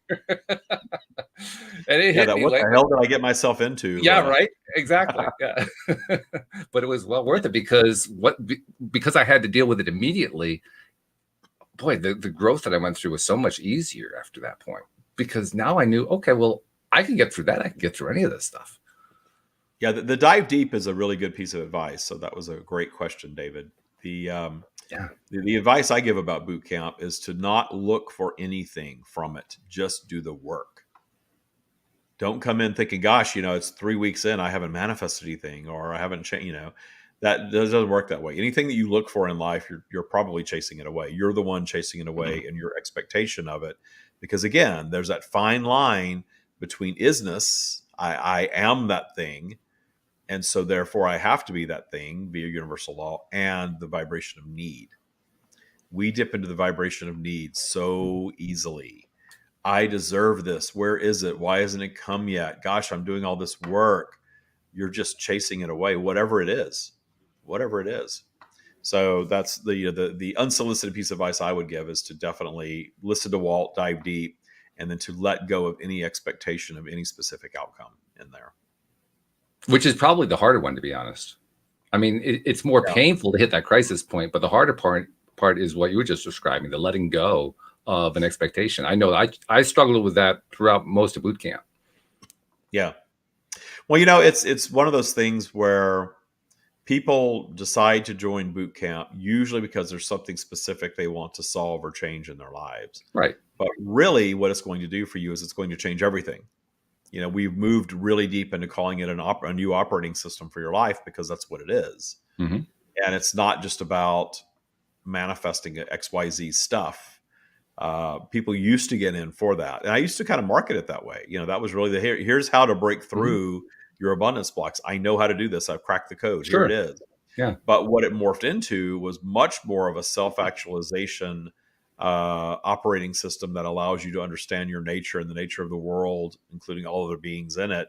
And it hit me. What the hell did I get myself into? Yeah, right. Exactly. Yeah. But it was well worth it because I had to deal with it immediately. Boy, the growth that I went through was so much easier after that point, because now I knew, okay, well, I can get through that. I can get through any of this stuff. Yeah, the dive deep is a really good piece of advice. So that was a great question, David. The advice I give about boot camp is to not look for anything from it. Just do the work. Don't come in thinking, gosh, it's 3 weeks in, I haven't manifested anything, or I haven't changed, That doesn't work that way. Anything that you look for in life, you're probably chasing it away. You're the one chasing it away in your expectation of it. Because again, there's that fine line between isness, I am that thing, and so therefore I have to be that thing via universal law, and the vibration of need. We dip into the vibration of need so easily. I deserve this. Where is it? Why hasn't it come yet? Gosh, I'm doing all this work. You're just chasing it away, whatever it is. So that's the unsolicited piece of advice I would give, is to definitely listen to Walt, dive deep, and then to let go of any expectation of any specific outcome in there. Which is probably the harder one, to be honest. I mean, it's more painful to hit that crisis point, but the harder part is what you were just describing, the letting go of an expectation. I know I struggled with that throughout most of boot camp. Yeah. Well, it's one of those things where people decide to join boot camp usually because there's something specific they want to solve or change in their lives. Right. But really, what it's going to do for you is it's going to change everything. You know, we've moved really deep into calling it a new operating system for your life, because that's what it is. Mm-hmm. And it's not just about manifesting XYZ stuff. People used to get in for that. And I used to kind of market it that way. You know, that was really here's how to break through your abundance blocks. I know how to do this. I've cracked the code. Sure. Here it is. Yeah. But what it morphed into was much more of a self-actualization operating system that allows you to understand your nature and the nature of the world, including all other beings in it,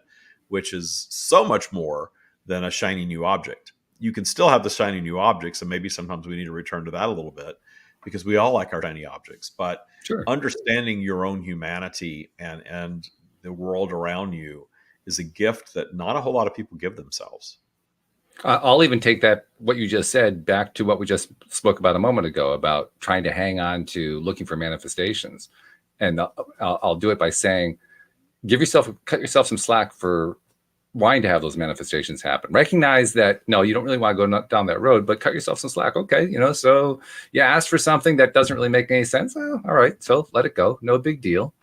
which is so much more than a shiny new object. You can still have the shiny new objects, and maybe sometimes we need to return to that a little bit, because we all like our shiny objects. But sure, understanding your own humanity and the world around you is a gift that not a whole lot of people give themselves. I'll even take that, what you just said, back to what we just spoke about a moment ago, about trying to hang on to looking for manifestations. And I'll do it by saying, cut yourself some slack for wanting to have those manifestations happen. Recognize that, no, you don't really want to go down that road, but cut yourself some slack. Okay, so you asked for something that doesn't really make any sense. Oh, all right, so let it go. No big deal.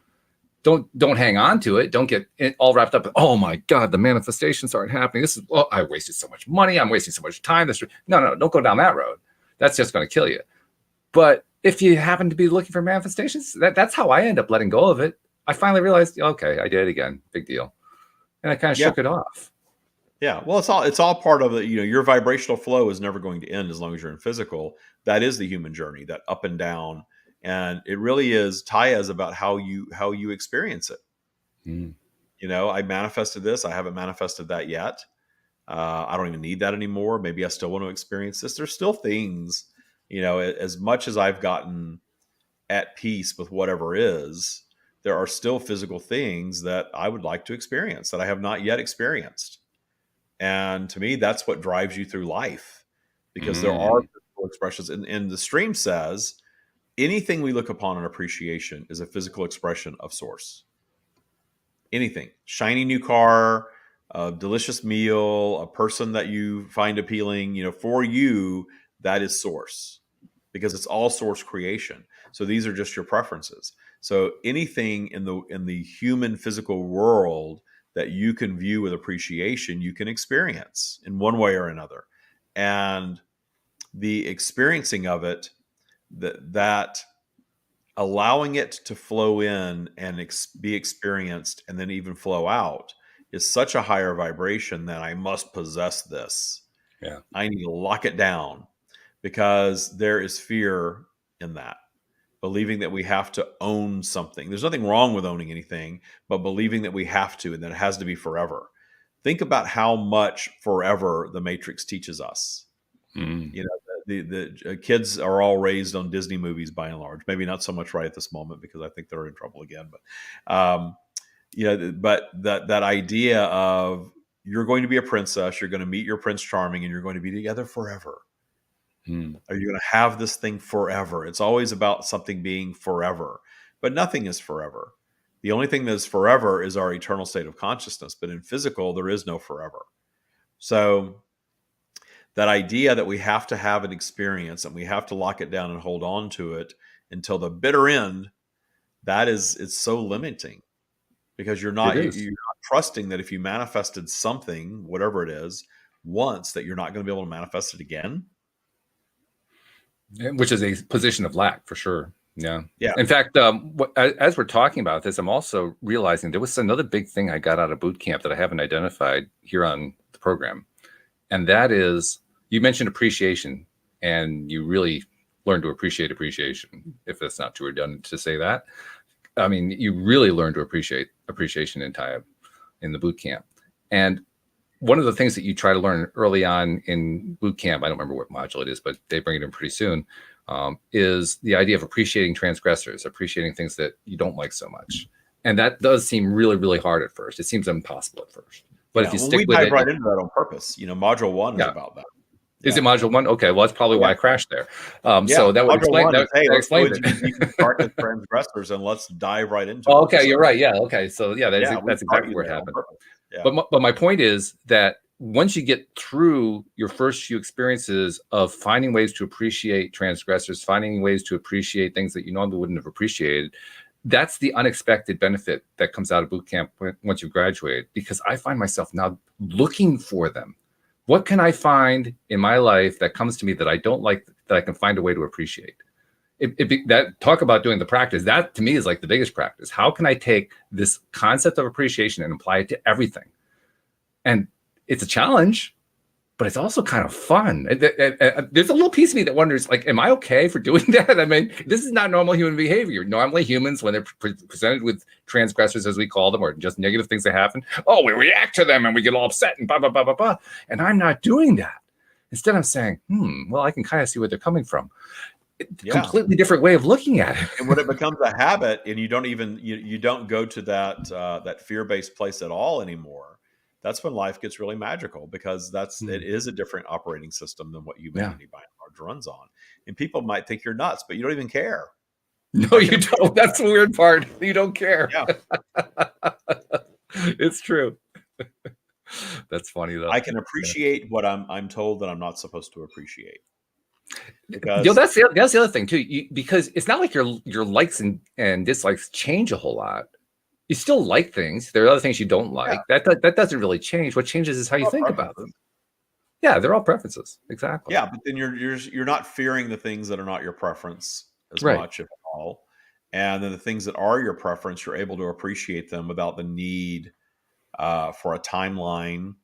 Don't hang on to it. Don't get all wrapped up. Oh my God, the manifestations aren't happening. I wasted so much money. I'm wasting so much time. No, don't go down that road. That's just going to kill you. But if you happen to be looking for manifestations, that's how I end up letting go of it. I finally realized, okay, I did it again. Big deal. And I kind of shook it off. Yeah. Well, it's all part of it. Your vibrational flow is never going to end as long as you're in physical. That is the human journey, that up and down. And it really is, Tya, is about how you experience it. I manifested this. I haven't manifested that yet. I don't even need that anymore. Maybe I still want to experience this. There's still things, as much as I've gotten at peace with whatever is, there are still physical things that I would like to experience that I have not yet experienced. And to me, that's what drives you through life, because there are physical expressions. And the stream says, anything we look upon in appreciation is a physical expression of source. Anything. Shiny new car, a delicious meal, a person that you find appealing, for you, that is source, because it's all source creation. So these are just your preferences. So anything in the human physical world that you can view with appreciation, you can experience in one way or another. And the experiencing of it, that allowing it to flow in and be experienced and then even flow out, is such a higher vibration than I must possess this. Yeah. I need to lock it down, because there is fear in that. Believing that we have to own something. There's nothing wrong with owning anything, but believing that we have to, and that it has to be forever. Think about how much forever the Matrix teaches us. The kids are all raised on Disney movies by and large. Maybe not so much right at this moment, because I think they're in trouble again. But that idea of, you're going to be a princess, you're going to meet your Prince Charming, and you're going to be together forever. Are you going to have this thing forever? It's always about something being forever, but nothing is forever. The only thing that is forever is our eternal state of consciousness. But in physical, there is no forever. So that idea that we have to have an experience and we have to lock it down and hold on to it until the bitter end, it's so limiting, because you're not trusting that if you manifested something, whatever it is, once, that you're not going to be able to manifest it again. Which is a position of lack, for sure. Yeah. Yeah. In fact, as we're talking about this, I'm also realizing there was another big thing I got out of boot camp that I haven't identified here on the program. And that is, you mentioned appreciation, and you really learn to appreciate appreciation, if that's not too redundant to say that. I mean, you really learn to appreciate appreciation in the boot camp. And one of the things that you try to learn early on in boot camp, I don't remember what module it is, but they bring it in pretty soon, is the idea of appreciating transgressors, appreciating things that you don't like so much. And that does seem really, really hard at first. It seems impossible at first. But if you stick with it, we dive right into that on purpose. Module 1 is about that. Is it module 1? Okay, well, that's probably why I crashed there. So that would explain that. Explain it. Start with transgressors, and let's dive right into it. Okay, you're right. Yeah. Okay. So that's exactly where it happened. Yeah. But my point is that once you get through your first few experiences of finding ways to appreciate transgressors, finding ways to appreciate things that you normally wouldn't have appreciated, that's the unexpected benefit that comes out of boot camp once you graduate, because I find myself now looking for them. What can I find in my life that comes to me that I don't like, that I can find a way to appreciate? That talk about doing the practice, that to me is like the biggest practice. How can I take this concept of appreciation and apply it to everything? And it's a challenge, but it's also kind of fun. There's a little piece of me that wonders, like, am I okay for doing that? I mean, this is not normal human behavior. Normally humans, when they're presented with transgressors, as we call them, or just negative things that happen, oh, we react to them and we get all upset and blah, blah, blah, blah, blah. And I'm not doing that. Instead, I'm saying, well, I can kind of see where they're coming from. Completely different way of looking at it. And when it becomes a habit and you don't even, you don't go to that fear-based place at all anymore, that's when life gets really magical, because it is a different operating system than what humanity by and large runs on. And people might think you're nuts, but you don't even care. No, you don't. That's the weird part. You don't care. Yeah. It's true. That's funny though. I can appreciate what I'm told that I'm not supposed to appreciate. Because that's the other thing too, because it's not like your likes and dislikes change a whole lot. You still like things. There are other things you don't like. Yeah. That doesn't really change. What changes is how you think about them. Yeah, they're all preferences. Exactly. Yeah, but then you're not fearing the things that are not your preference as much, if at all. And then the things that are your preference, you're able to appreciate them without the need for a timeline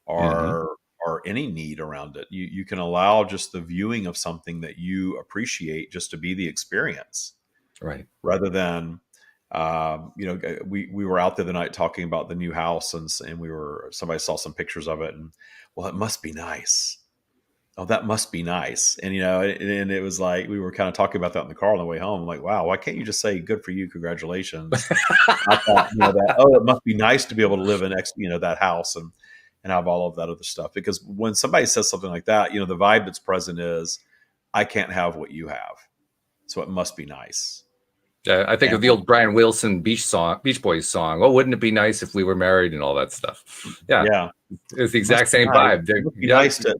or any need around it. You can allow just the viewing of something that you appreciate just to be the experience, right? Rather than we were out there the night talking about the new house, and somebody saw some pictures of it, and well, it must be nice. Oh, that must be nice. And and it was like we were kind of talking about that in the car on the way home. I'm like, wow, why can't you just say good for you, congratulations? I thought, it must be nice to be able to live in that house and have all of that other stuff. Because when somebody says something like that, the vibe that's present is, I can't have what you have, so it must be nice. I think of the old Brian Wilson Beach Boys song. Oh, wouldn't it be nice if we were married and all that stuff? Yeah. It's the exact same vibe. It would be nice to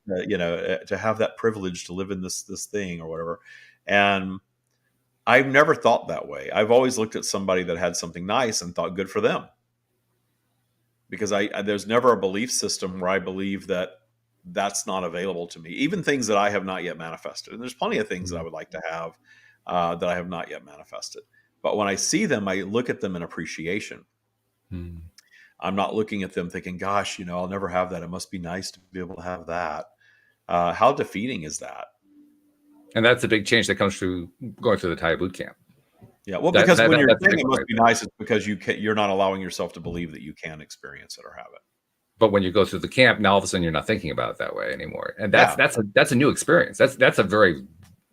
to have that privilege to live in this thing or whatever. And I've never thought that way. I've always looked at somebody that had something nice and thought good for them. Because there's never a belief system where I believe that that's not available to me. Even things that I have not yet manifested. And there's plenty of things that I would like to have that I have not yet manifested. But when I see them, I look at them in appreciation. I'm not looking at them thinking, gosh, I'll never have that. It must be nice to be able to have that. How defeating is that? And that's a big change that comes through going through the Tya boot camp. Yeah, well, because when you're saying it must be nice, it's because you're not allowing yourself to believe that you can experience it or have it. But when you go through the camp, now all of a sudden you're not thinking about it that way anymore, and that's a new experience. That's a very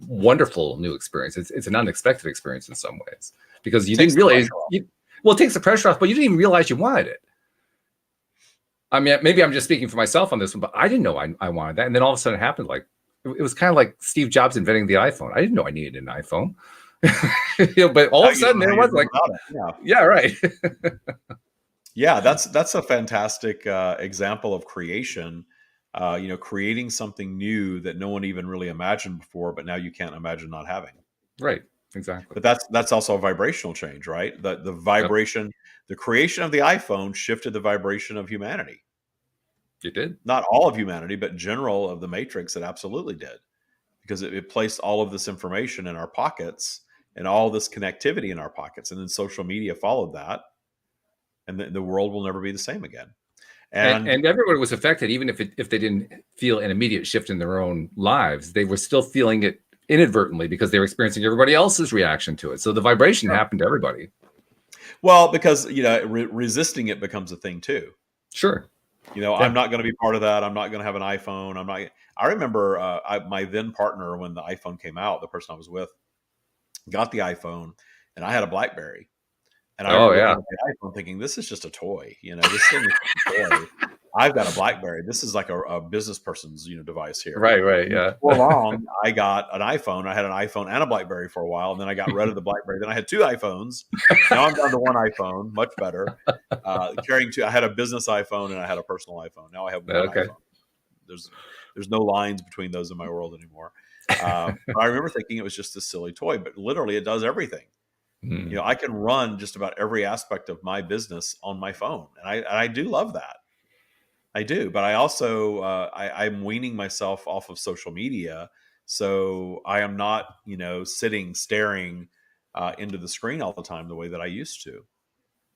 wonderful new experience. It's an unexpected experience in some ways, because you didn't realize. It takes the pressure off, but you didn't even realize you wanted it. I mean, maybe I'm just speaking for myself on this one, but I didn't know I wanted that, and then all of a sudden it happened. Like it was kind of like Steve Jobs inventing the iPhone. I didn't know I needed an iPhone. But all of a sudden there was like, right. Yeah, that's a fantastic example of creation. Creating something new that no one even really imagined before, but now you can't imagine not having. Right, exactly. But that's also a vibrational change, right? The vibration, the creation of the iPhone shifted the vibration of humanity. It did. Not all of humanity, but general of the matrix, it absolutely did. Because it placed all of this information in our pockets and all this connectivity in our pockets. And then social media followed that. And the world will never be the same again. And everyone was affected, even if they didn't feel an immediate shift in their own lives, they were still feeling it inadvertently because they were experiencing everybody else's reaction to it. So the vibration happened to everybody. Well, because, resisting it becomes a thing too. Sure. I'm not going to be part of that. I'm not going to have an iPhone. I remember my then partner, when the iPhone came out, the person I was with got the iPhone, and I had a BlackBerry. And I remember looking at the iPhone thinking, this is just a toy. This thing is just a toy. I've got a BlackBerry. This is like a business person's, device here. Right, And yeah. before long, I got an iPhone. I had an iPhone and a BlackBerry for a while, and then I got rid of the BlackBerry. Then I had two iPhones. Now I'm down to one iPhone, much better. Carrying two, I had a business iPhone and I had a personal iPhone. Now I have one Okay. iPhone. There's no lines between those in my world anymore. But I remember thinking it was just a silly toy, but literally it does everything. Mm. I can run just about every aspect of my business on my phone, and I do love that. I do, but I also I'm weaning myself off of social media, so I am not sitting staring into the screen all the time the way that I used to.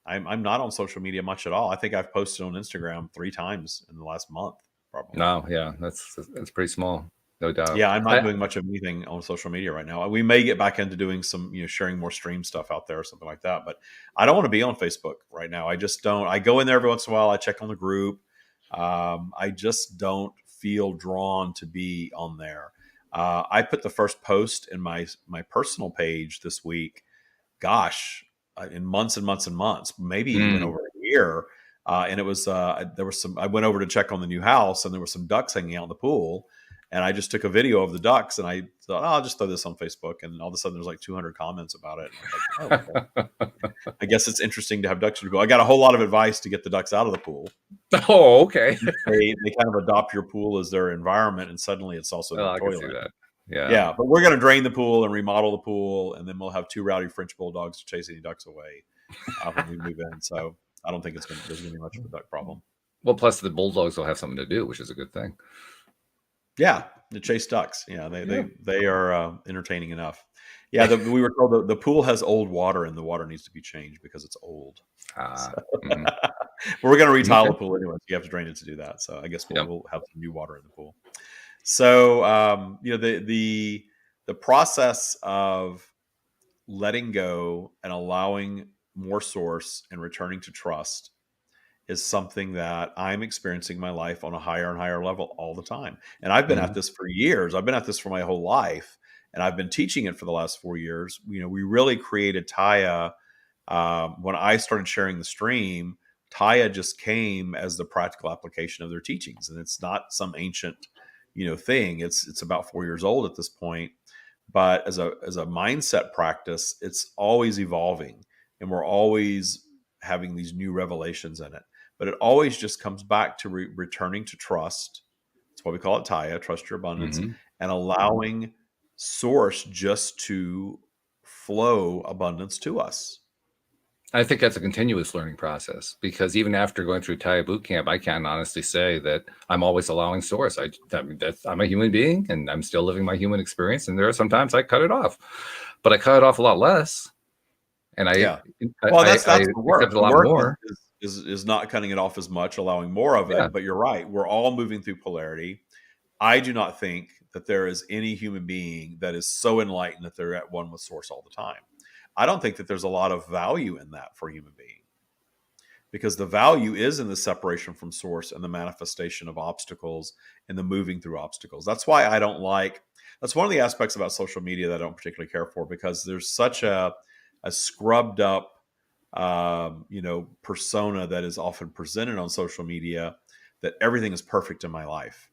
I'm not on social media much at all. I think I've posted on Instagram 3 times in the last month, probably. No, yeah, that's pretty small, no doubt. Yeah, I'm not doing much of anything on social media right now. We may get back into doing some, sharing more stream stuff out there or something like that. But I don't want to be on Facebook right now. I just don't. I go in there every once in a while. I check on the group. I just don't feel drawn to be on there. I put the first post in my personal page this week. Gosh, in months and months and months, maybe went over a year. And it was there was some. I went over to check on the new house, and there were some ducks hanging out in the pool. And I just took a video of the ducks, and I thought, I'll just throw this on Facebook. And all of a sudden, there's like 200 comments about it. And I'm like, oh, well, I guess it's interesting to have ducks in the pool. I got a whole lot of advice to get the ducks out of the pool. Oh, okay. They kind of adopt your pool as their environment, and suddenly it's also their I can toilet. see that. Yeah. Yeah, but we're going to drain the pool and remodel the pool, and then we'll have 2 rowdy French bulldogs to chase any ducks away when we move in. So I don't think there's going to be much of a duck problem. Well, plus the bulldogs will have something to do, which is a good thing. Yeah, the chase ducks. Yeah, they are entertaining enough. Yeah, we were told the pool has old water and the water needs to be changed because it's old. But we're going to retile the pool anyway. So you have to drain it to do that. So I guess we'll have some new water in the pool. So the process of letting go and allowing more source and returning to trust is something that I'm experiencing in my life on a higher and higher level all the time. And I've been at this for years. I've been at this for my whole life, and I've been teaching it for the last 4 years. We really created Tya. When I started sharing the stream, Tya just came as the practical application of their teachings. And it's not some ancient, thing. It's about 4 years old at this point. But as a mindset practice, it's always evolving, and we're always having these new revelations in it. But it always just comes back to returning to trust. That's why we call it Tya, trust your abundance, and allowing source just to flow abundance to us. I think that's a continuous learning process, because even after going through Tya boot camp, I can honestly say that I'm always allowing source. I'm a human being, and I'm still living my human experience. And there are sometimes I cut it off, but I cut it off a lot less. And that's the work. A lot more. Is not cutting it off as much, allowing more of it. Yeah. But you're right. We're all moving through polarity. I do not think that there is any human being that is so enlightened that they're at one with source all the time. I don't think that there's a lot of value in that for a human being, because the value is in the separation from source and the manifestation of obstacles and the moving through obstacles. That's why I don't like, that's one of the aspects about social media that I don't particularly care for, because there's such a scrubbed up, persona that is often presented on social media, that everything is perfect in my life.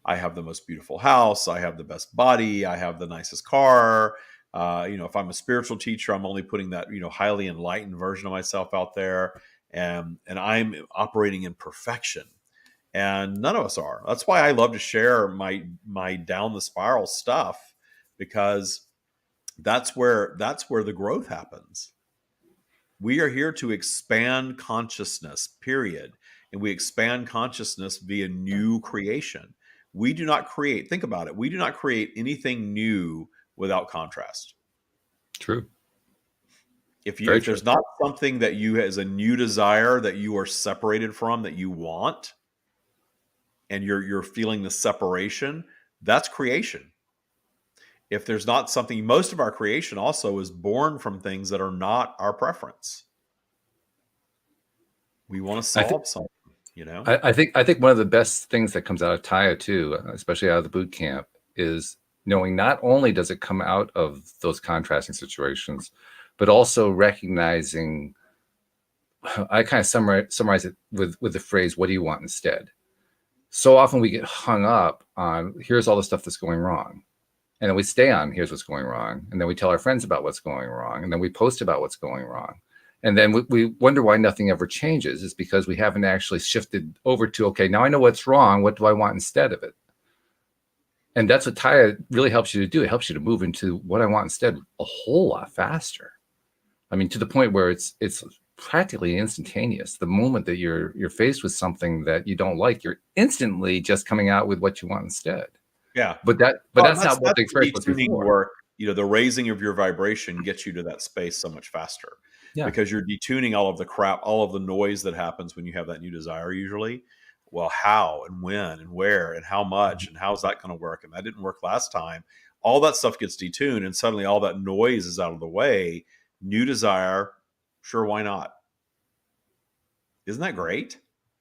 I have the most beautiful house. I have the best body. I have the nicest car. If I'm a spiritual teacher, I'm only putting that, highly enlightened version of myself out there, and I'm operating in perfection. And none of us are. That's why I love to share my down the spiral stuff, because that's where the growth happens. We are here to expand consciousness, period. And we expand consciousness via new creation. We do not create, think about it, we do not create anything new without contrast. True. If there's not something that you, as a new desire that you are separated from, that you want, and you're feeling the separation, that's creation. If there's not something, most of our creation also is born from things that are not our preference. We want to solve something, I think one of the best things that comes out of Tya too, especially out of the boot camp, is knowing not only does it come out of those contrasting situations, but also recognizing I kind of summarize it with the phrase, "What do you want instead?" So often we get hung up on here's all the stuff that's going wrong. And then we stay on here's what's going wrong. And then we tell our friends about what's going wrong. And then we post about what's going wrong. And then we wonder why nothing ever changes. It's because we haven't actually shifted over to, okay, now I know what's wrong. What do I want instead of it? And that's what Tya really helps you to do. It helps you to move into what I want instead a whole lot faster. I mean, to the point where it's practically instantaneous. The moment that you're faced with something that you don't like, you're instantly just coming out with what you want instead. Yeah. But that's not what the experience was detuning before. work. The raising of your vibration gets you to that space so much faster. Yeah. Because you're detuning all of the crap, all of the noise that happens when you have that new desire usually. Well, how and when and where and how much and how's that going to work? And that didn't work last time. All that stuff gets detuned and suddenly all that noise is out of the way. New desire. Sure, why not? Isn't that great?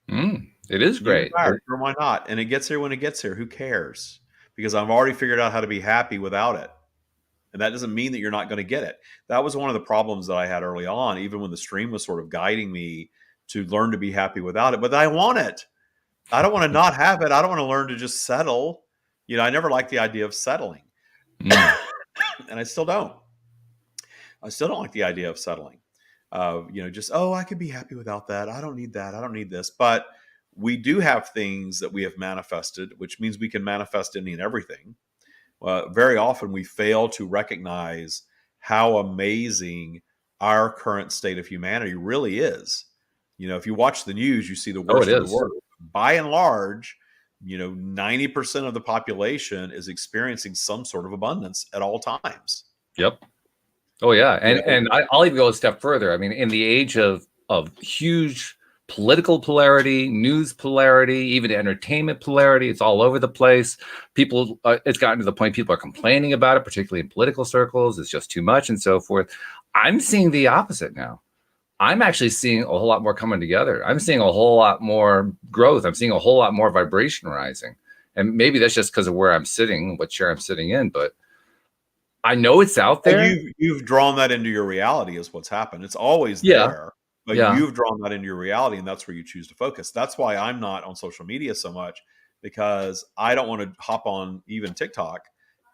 It is great. Sure, why not? And it gets here when it gets here. Who cares? Because I've already figured out how to be happy without it. And that doesn't mean that you're not going to get it. That was one of the problems that I had early on, even when the stream was sort of guiding me to learn to be happy without it. But I want it. I don't want to not have it. I don't want to learn to just settle. I never liked the idea of settling. And I still don't. I still don't like the idea of settling. I could be happy without that. I don't need that. I don't need this. But we do have things that we have manifested, which means we can manifest any and everything. Very often we fail to recognize how amazing our current state of humanity really is. If you watch the news, you see the worst of the world. By and large, 90% of the population is experiencing some sort of abundance at all times. Yep. Oh yeah, and I'll even go a step further. I mean, in the age of huge political polarity, news polarity, even entertainment polarity, it's all over the place. People, it's gotten to the point people are complaining about it, particularly in political circles. It's just too much and so forth. I'm seeing the opposite now. I'm actually seeing a whole lot more coming together. I'm seeing a whole lot more growth. I'm seeing a whole lot more vibration rising. And maybe that's just because of where I'm sitting, what chair I'm sitting in, but I know it's out there. You've drawn that into your reality is what's happened. It's always there, but you've drawn that into your reality, and that's where you choose to focus. That's why I'm not on social media so much, because I don't want to hop on even TikTok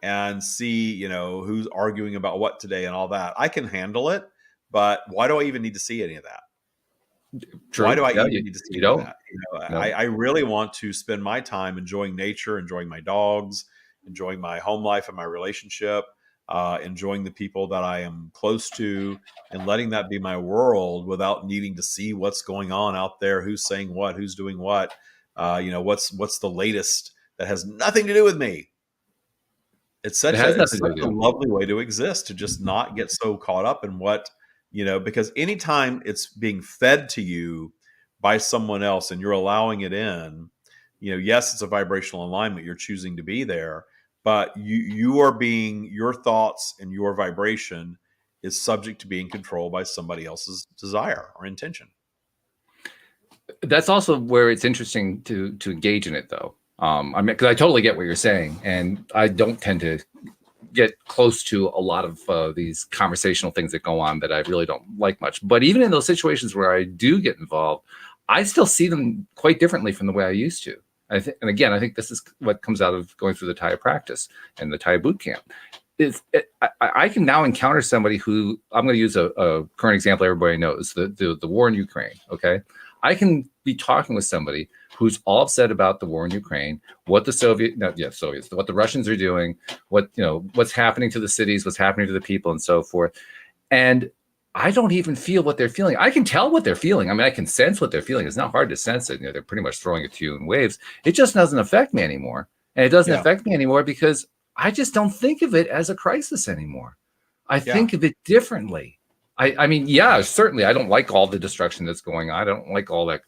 and see, who's arguing about what today and all that. I can handle it, but why do I even need to see any of that? True. Why do I even need to see any of that? No. I really want to spend my time enjoying nature, enjoying my dogs, enjoying my home life and my relationship. Enjoying the people that I am close to and letting that be my world without needing to see what's going on out there, who's saying what, who's doing what, what's the latest that has nothing to do with me. It's such a lovely way to exist, to just not get so caught up in what, because anytime it's being fed to you by someone else and you're allowing it in, yes, it's a vibrational alignment. You're choosing to be there. But your thoughts and your vibration is subject to being controlled by somebody else's desire or intention. That's also where it's interesting to engage in it, though. Because I totally get what you're saying, and I don't tend to get close to a lot of these conversational things that go on that I really don't like much. But even in those situations where I do get involved, I still see them quite differently from the way I used to. I think this is what comes out of going through the Tya practice and the Tya boot camp. I can now encounter somebody who, I'm going to use a current example everybody knows, the war in Ukraine. Okay, I can be talking with somebody who's all upset about the war in Ukraine, what the Russians are doing, what's happening to the cities, what's happening to the people, and so forth, and I don't even feel what they're feeling. I can tell what they're feeling. I mean, I can sense what they're feeling. It's not hard to sense it. They're pretty much throwing it to you in waves. It just doesn't affect me anymore. And it doesn't affect me anymore because I just don't think of it as a crisis anymore. I think of it differently. I mean, certainly I don't like all the destruction that's going on. I don't like all that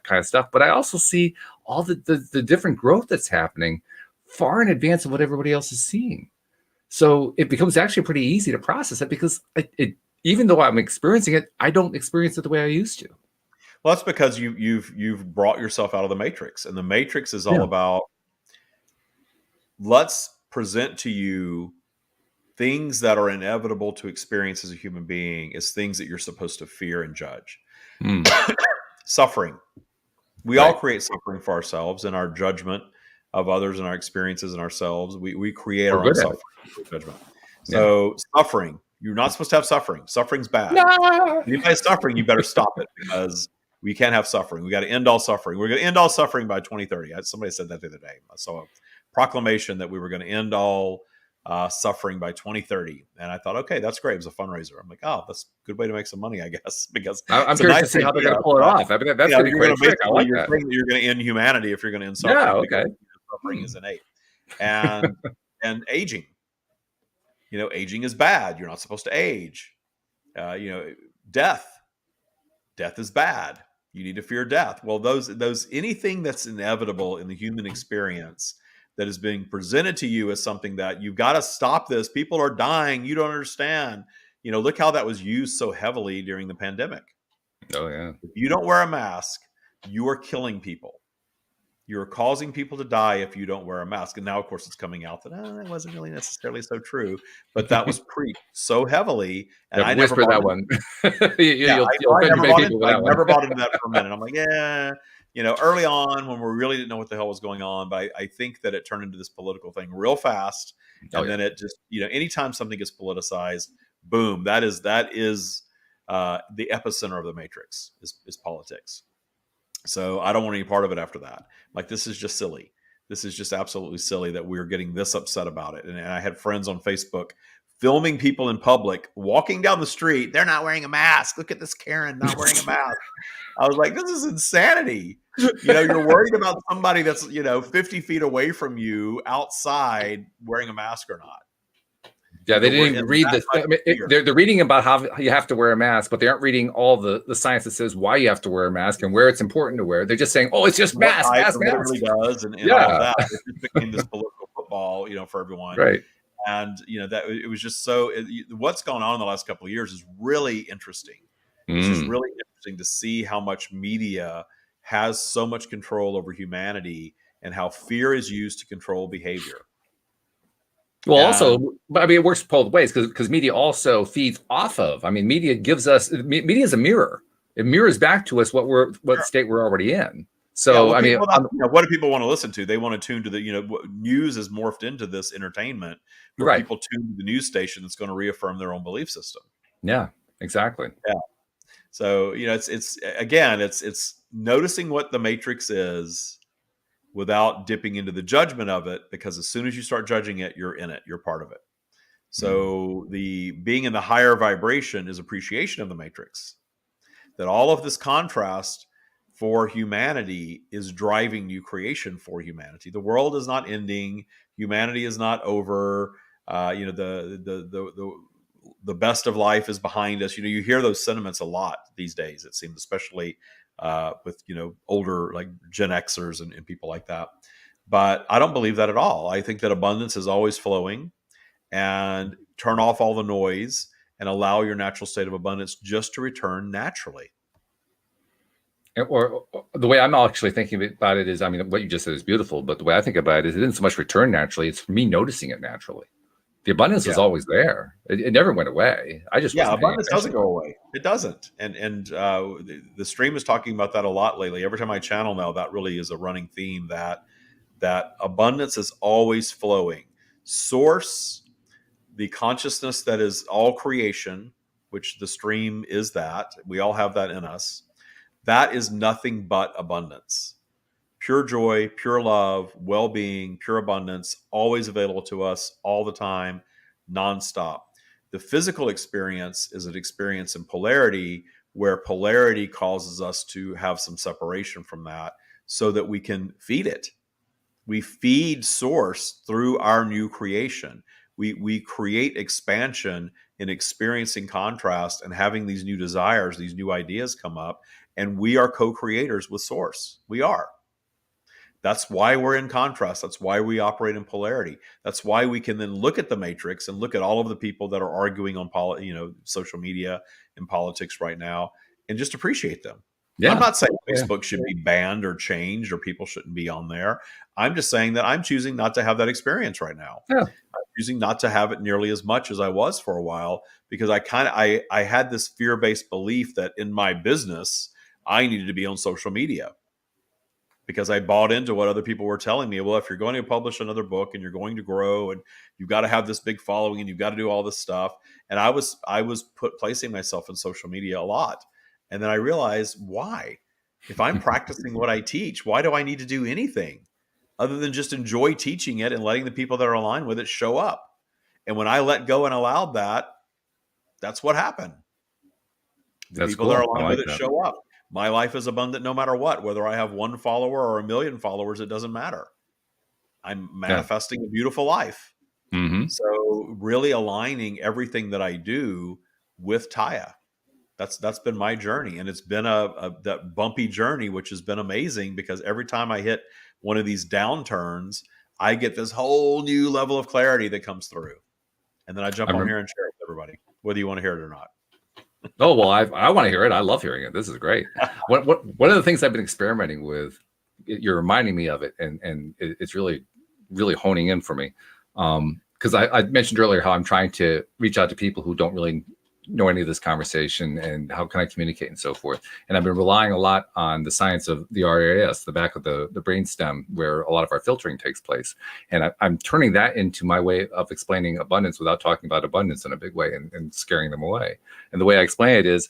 kind of stuff. But I also see all the different growth that's happening far in advance of what everybody else is seeing. So it becomes actually pretty easy to process it because even though I'm experiencing it, I don't experience it the way I used to. Well, that's because you've brought yourself out of the matrix, and the matrix is all about, let's present to you things that are inevitable to experience as a human being is things that you're supposed to fear and judge. Suffering. We all create suffering for ourselves in our judgment of others and our experiences and ourselves. We create We're our own good at suffering judgment. it. So suffering, you're not supposed to have suffering. Suffering's bad. No. Anybody's suffering, you better stop it, because we can't have suffering. We got to end all suffering. We're going to end all suffering by 2030. Somebody said that the other day. I saw a proclamation that we were going to end all suffering by 2030. And I thought, okay, that's great. It was a fundraiser. I'm like, oh, that's a good way to make some money, I guess, because I'm it's a curious nice to see how they're going idea, to pull it off. I mean, that's going to be you're great going to trick. I like you're that. saying that you're going to end humanity if you're going to end suffering. Yeah, because, okay. suffering is innate. And and aging. Aging is bad. You're not supposed to age. Death is bad. You need to fear death. Well, those anything that's inevitable in the human experience that is being presented to you as something that you've got to stop this. People are dying. You don't understand. Look how that was used so heavily during the pandemic. Oh yeah. If you don't wear a mask, you are killing people. You're causing people to die if you don't wear a mask. And now, of course, it's coming out that that wasn't really necessarily so true, but that was preached so heavily, and I never whisper bought that into one. I never bought into that one. never bought into that for a minute. I'm like, yeah, early on when we really didn't know what the hell was going on, but I think that it turned into this political thing real fast, and then it just, anytime something gets politicized, boom, that is the epicenter of the matrix is politics. So I don't want any part of it after that. Like, this is just silly. This is just absolutely silly that we're getting this upset about it. And I had friends on Facebook filming people in public walking down the street. They're not wearing a mask. Look at this Karen not wearing a mask. I was like, this is insanity. You're worried about somebody that's, 50 feet away from you outside wearing a mask or not. Yeah, they didn't even read this. I mean, they're reading about how you have to wear a mask, but they aren't reading all the science that says why you have to wear a mask and where it's important to wear. They're just saying, "Oh, it's just mask." It really does, and all of that. It just became this political football, for everyone. Right. And that it was just so. What's gone on in the last couple of years is really interesting. It's just really interesting to see how much media has so much control over humanity and how fear is used to control behavior. Well, also, I mean, it works both ways because media also feeds off of. I mean, media gives us media is a mirror. It mirrors back to us what state we're already in. So, I mean, what do people want to listen to? They want to tune to the news has morphed into this entertainment where people tune to the news station that's going to reaffirm their own belief system. Yeah, exactly. Yeah. So it's noticing what the matrix is without dipping into the judgment of it, because as soon as you start judging it, you're in it, you're part of it. So the being in the higher vibration is appreciation of the matrix. That all of this contrast for humanity is driving new creation for humanity. The world is not ending. Humanity is not over. The best of life is behind us. You hear those sentiments a lot these days, it seems, especially with older, like Gen Xers and people like that. But I don't believe that at all. I think that abundance is always flowing, and turn off all the noise and allow your natural state of abundance just to return naturally. Or the way I'm actually thinking about it is, I mean, what you just said is beautiful, but the way I think about it is it isn't so much return naturally, it's me noticing it naturally. The abundance was always there. It never went away. I just abundance doesn't go away. It doesn't. And the stream is talking about that a lot lately. Every time I channel now, that really is a running theme, that abundance is always flowing. Source, the consciousness that is all creation, which the stream is that. We all have that in us. That is nothing but abundance. Pure joy, pure love, well-being, pure abundance, always available to us all the time, nonstop. The physical experience is an experience in polarity, where polarity causes us to have some separation from that so that we can feed it. We feed source through our new creation. We create expansion in experiencing contrast and having these new desires, these new ideas come up, and we are co-creators with source. We are. That's why we're in contrast. That's why we operate in polarity. That's why we can then look at the matrix and look at all of the people that are arguing on social media and politics right now and just appreciate them. Yeah. I'm not saying Facebook should be banned or changed or people shouldn't be on there. I'm just saying that I'm choosing not to have that experience right now. Yeah. I'm choosing not to have it nearly as much as I was for a while, because I had this fear-based belief that in my business, I needed to be on social media, because I bought into what other people were telling me. Well, if you're going to publish another book and you're going to grow and you've got to have this big following and you've got to do all this stuff. And I was placing myself in social media a lot. And then I realized, why? If I'm practicing what I teach, why do I need to do anything other than just enjoy teaching it and letting the people that are aligned with it show up? And when I let go and allowed that, that's what happened. The That's people cool. that are aligned like with it that. show up. My life is abundant no matter what. Whether I have 1 follower or 1 million followers, it doesn't matter. I'm manifesting a beautiful life. Mm-hmm. So really aligning everything that I do with Tya. That's been my journey. And it's been that bumpy journey, which has been amazing, because every time I hit one of these downturns, I get this whole new level of clarity that comes through. And then I jump on here and share it with everybody, whether you want to hear it or not. Oh, well, I want to hear it. I love hearing it. This is great. One of the things I've been experimenting with, you're reminding me of it, and it's really, really honing in for me. Because I mentioned earlier how I'm trying to reach out to people who don't really know any of this conversation, and how can I communicate and so forth. And I've been relying a lot on the science of the RAS, the back of the brainstem, where a lot of our filtering takes place. And I'm turning that into my way of explaining abundance without talking about abundance in a big way and scaring them away. And the way I explain it is,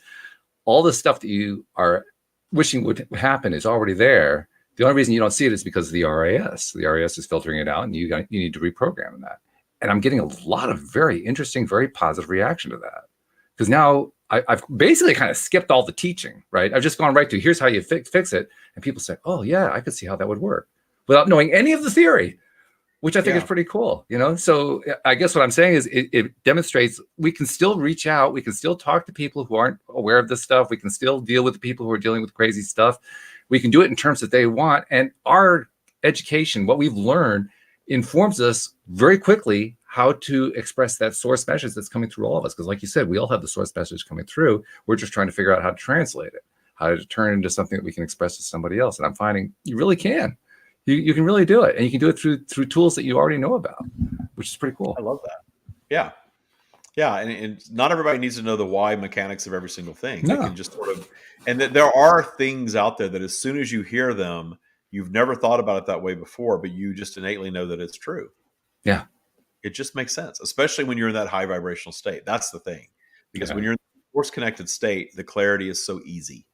all the stuff that you are wishing would happen is already there. The only reason you don't see it is because of the RAS. The RAS is filtering it out, and you need to reprogram that. And I'm getting a lot of very interesting, very positive reaction to that. Because now I've basically kind of skipped all the teaching, right? I've just gone right to, here's how you fix it. And people say, oh, yeah, I could see how that would work, without knowing any of the theory, which I think is pretty cool, So I guess what I'm saying is it demonstrates we can still reach out. We can still talk to people who aren't aware of this stuff. We can still deal with the people who are dealing with crazy stuff. We can do it in terms that they want. And our education, what we've learned, informs us very quickly how to express that source message that's coming through all of us. Because like you said, we all have the source message coming through. We're just trying to figure out how to translate it, how to turn it into something that we can express to somebody else. And I'm finding you really can. You can really do it. And you can do it through tools that you already know about, which is pretty cool. I love that. Yeah. Yeah. And not everybody needs to know the why mechanics of every single thing. No. They can just sort of, and there are things out there that as soon as you hear them, you've never thought about it that way before, but you just innately know that it's true. Yeah. It just makes sense, especially when you're in that high vibrational state. That's the thing. Because when you're in the force connected state, the clarity is so easy,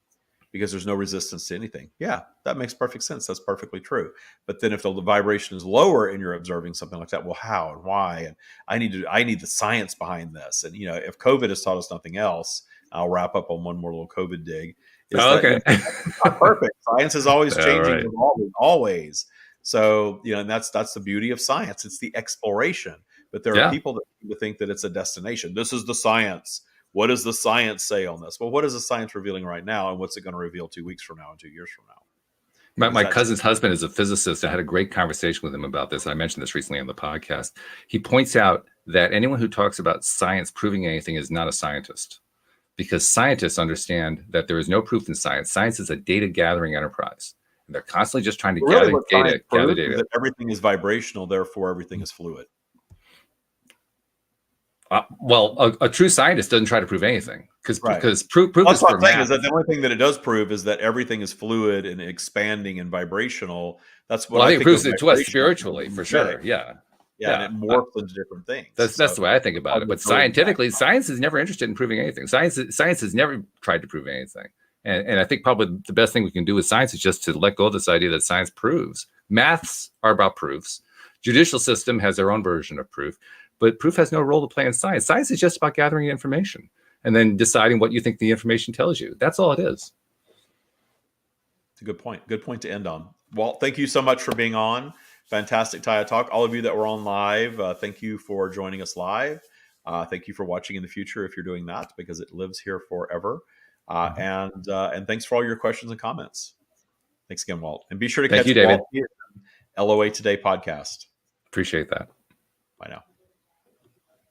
because there's no resistance to anything. Yeah, that makes perfect sense. That's perfectly true. But then if the vibration is lower and you're observing something like that, well, how and why? And I need the science behind this. And, if COVID has taught us nothing else, I'll wrap up on one more little COVID dig. Okay. It's not perfect. Science is always changing, Right. always. So, and that's the beauty of science. It's the exploration. But there are people that seem to think that it's a destination. This is the science. What does the science say on this? Well, what is the science revealing right now? And what's it going to reveal 2 weeks from now and 2 years from now? My cousin's husband is a physicist. I had a great conversation with him about this. I mentioned this recently on the podcast. He points out that anyone who talks about science proving anything is not a scientist, because scientists understand that there is no proof in science. Science is a data gathering enterprise. And they're constantly just trying to gather data. That everything is vibrational, therefore everything is fluid. A true scientist doesn't try to prove anything, because proof that's is what for I'm saying, math. is that the only thing that it does prove is that everything is fluid and expanding and vibrational. That's what I think it proves it to us spiritually, for sure. Yeah. And it morphs into different things. That's the way I think about it. But scientifically, science is never interested in proving anything. Science has never tried to prove anything. And I think probably the best thing we can do with science is just to let go of this idea that science proves. Maths are about proofs. Judicial system has their own version of proof, but proof has no role to play in science. Science is just about gathering information and then deciding what you think the information tells you. That's all it is. It's a good point. Good point to end on. Walt, thank you so much for being on. Fantastic Tya Talk. All of you that were on live, thank you for joining us live. Thank you for watching in the future if you're doing that, because it lives here forever. And thanks for all your questions and comments. Thanks again, Walt. And be sure to catch Walt LOA Today podcast. Appreciate that. Bye now.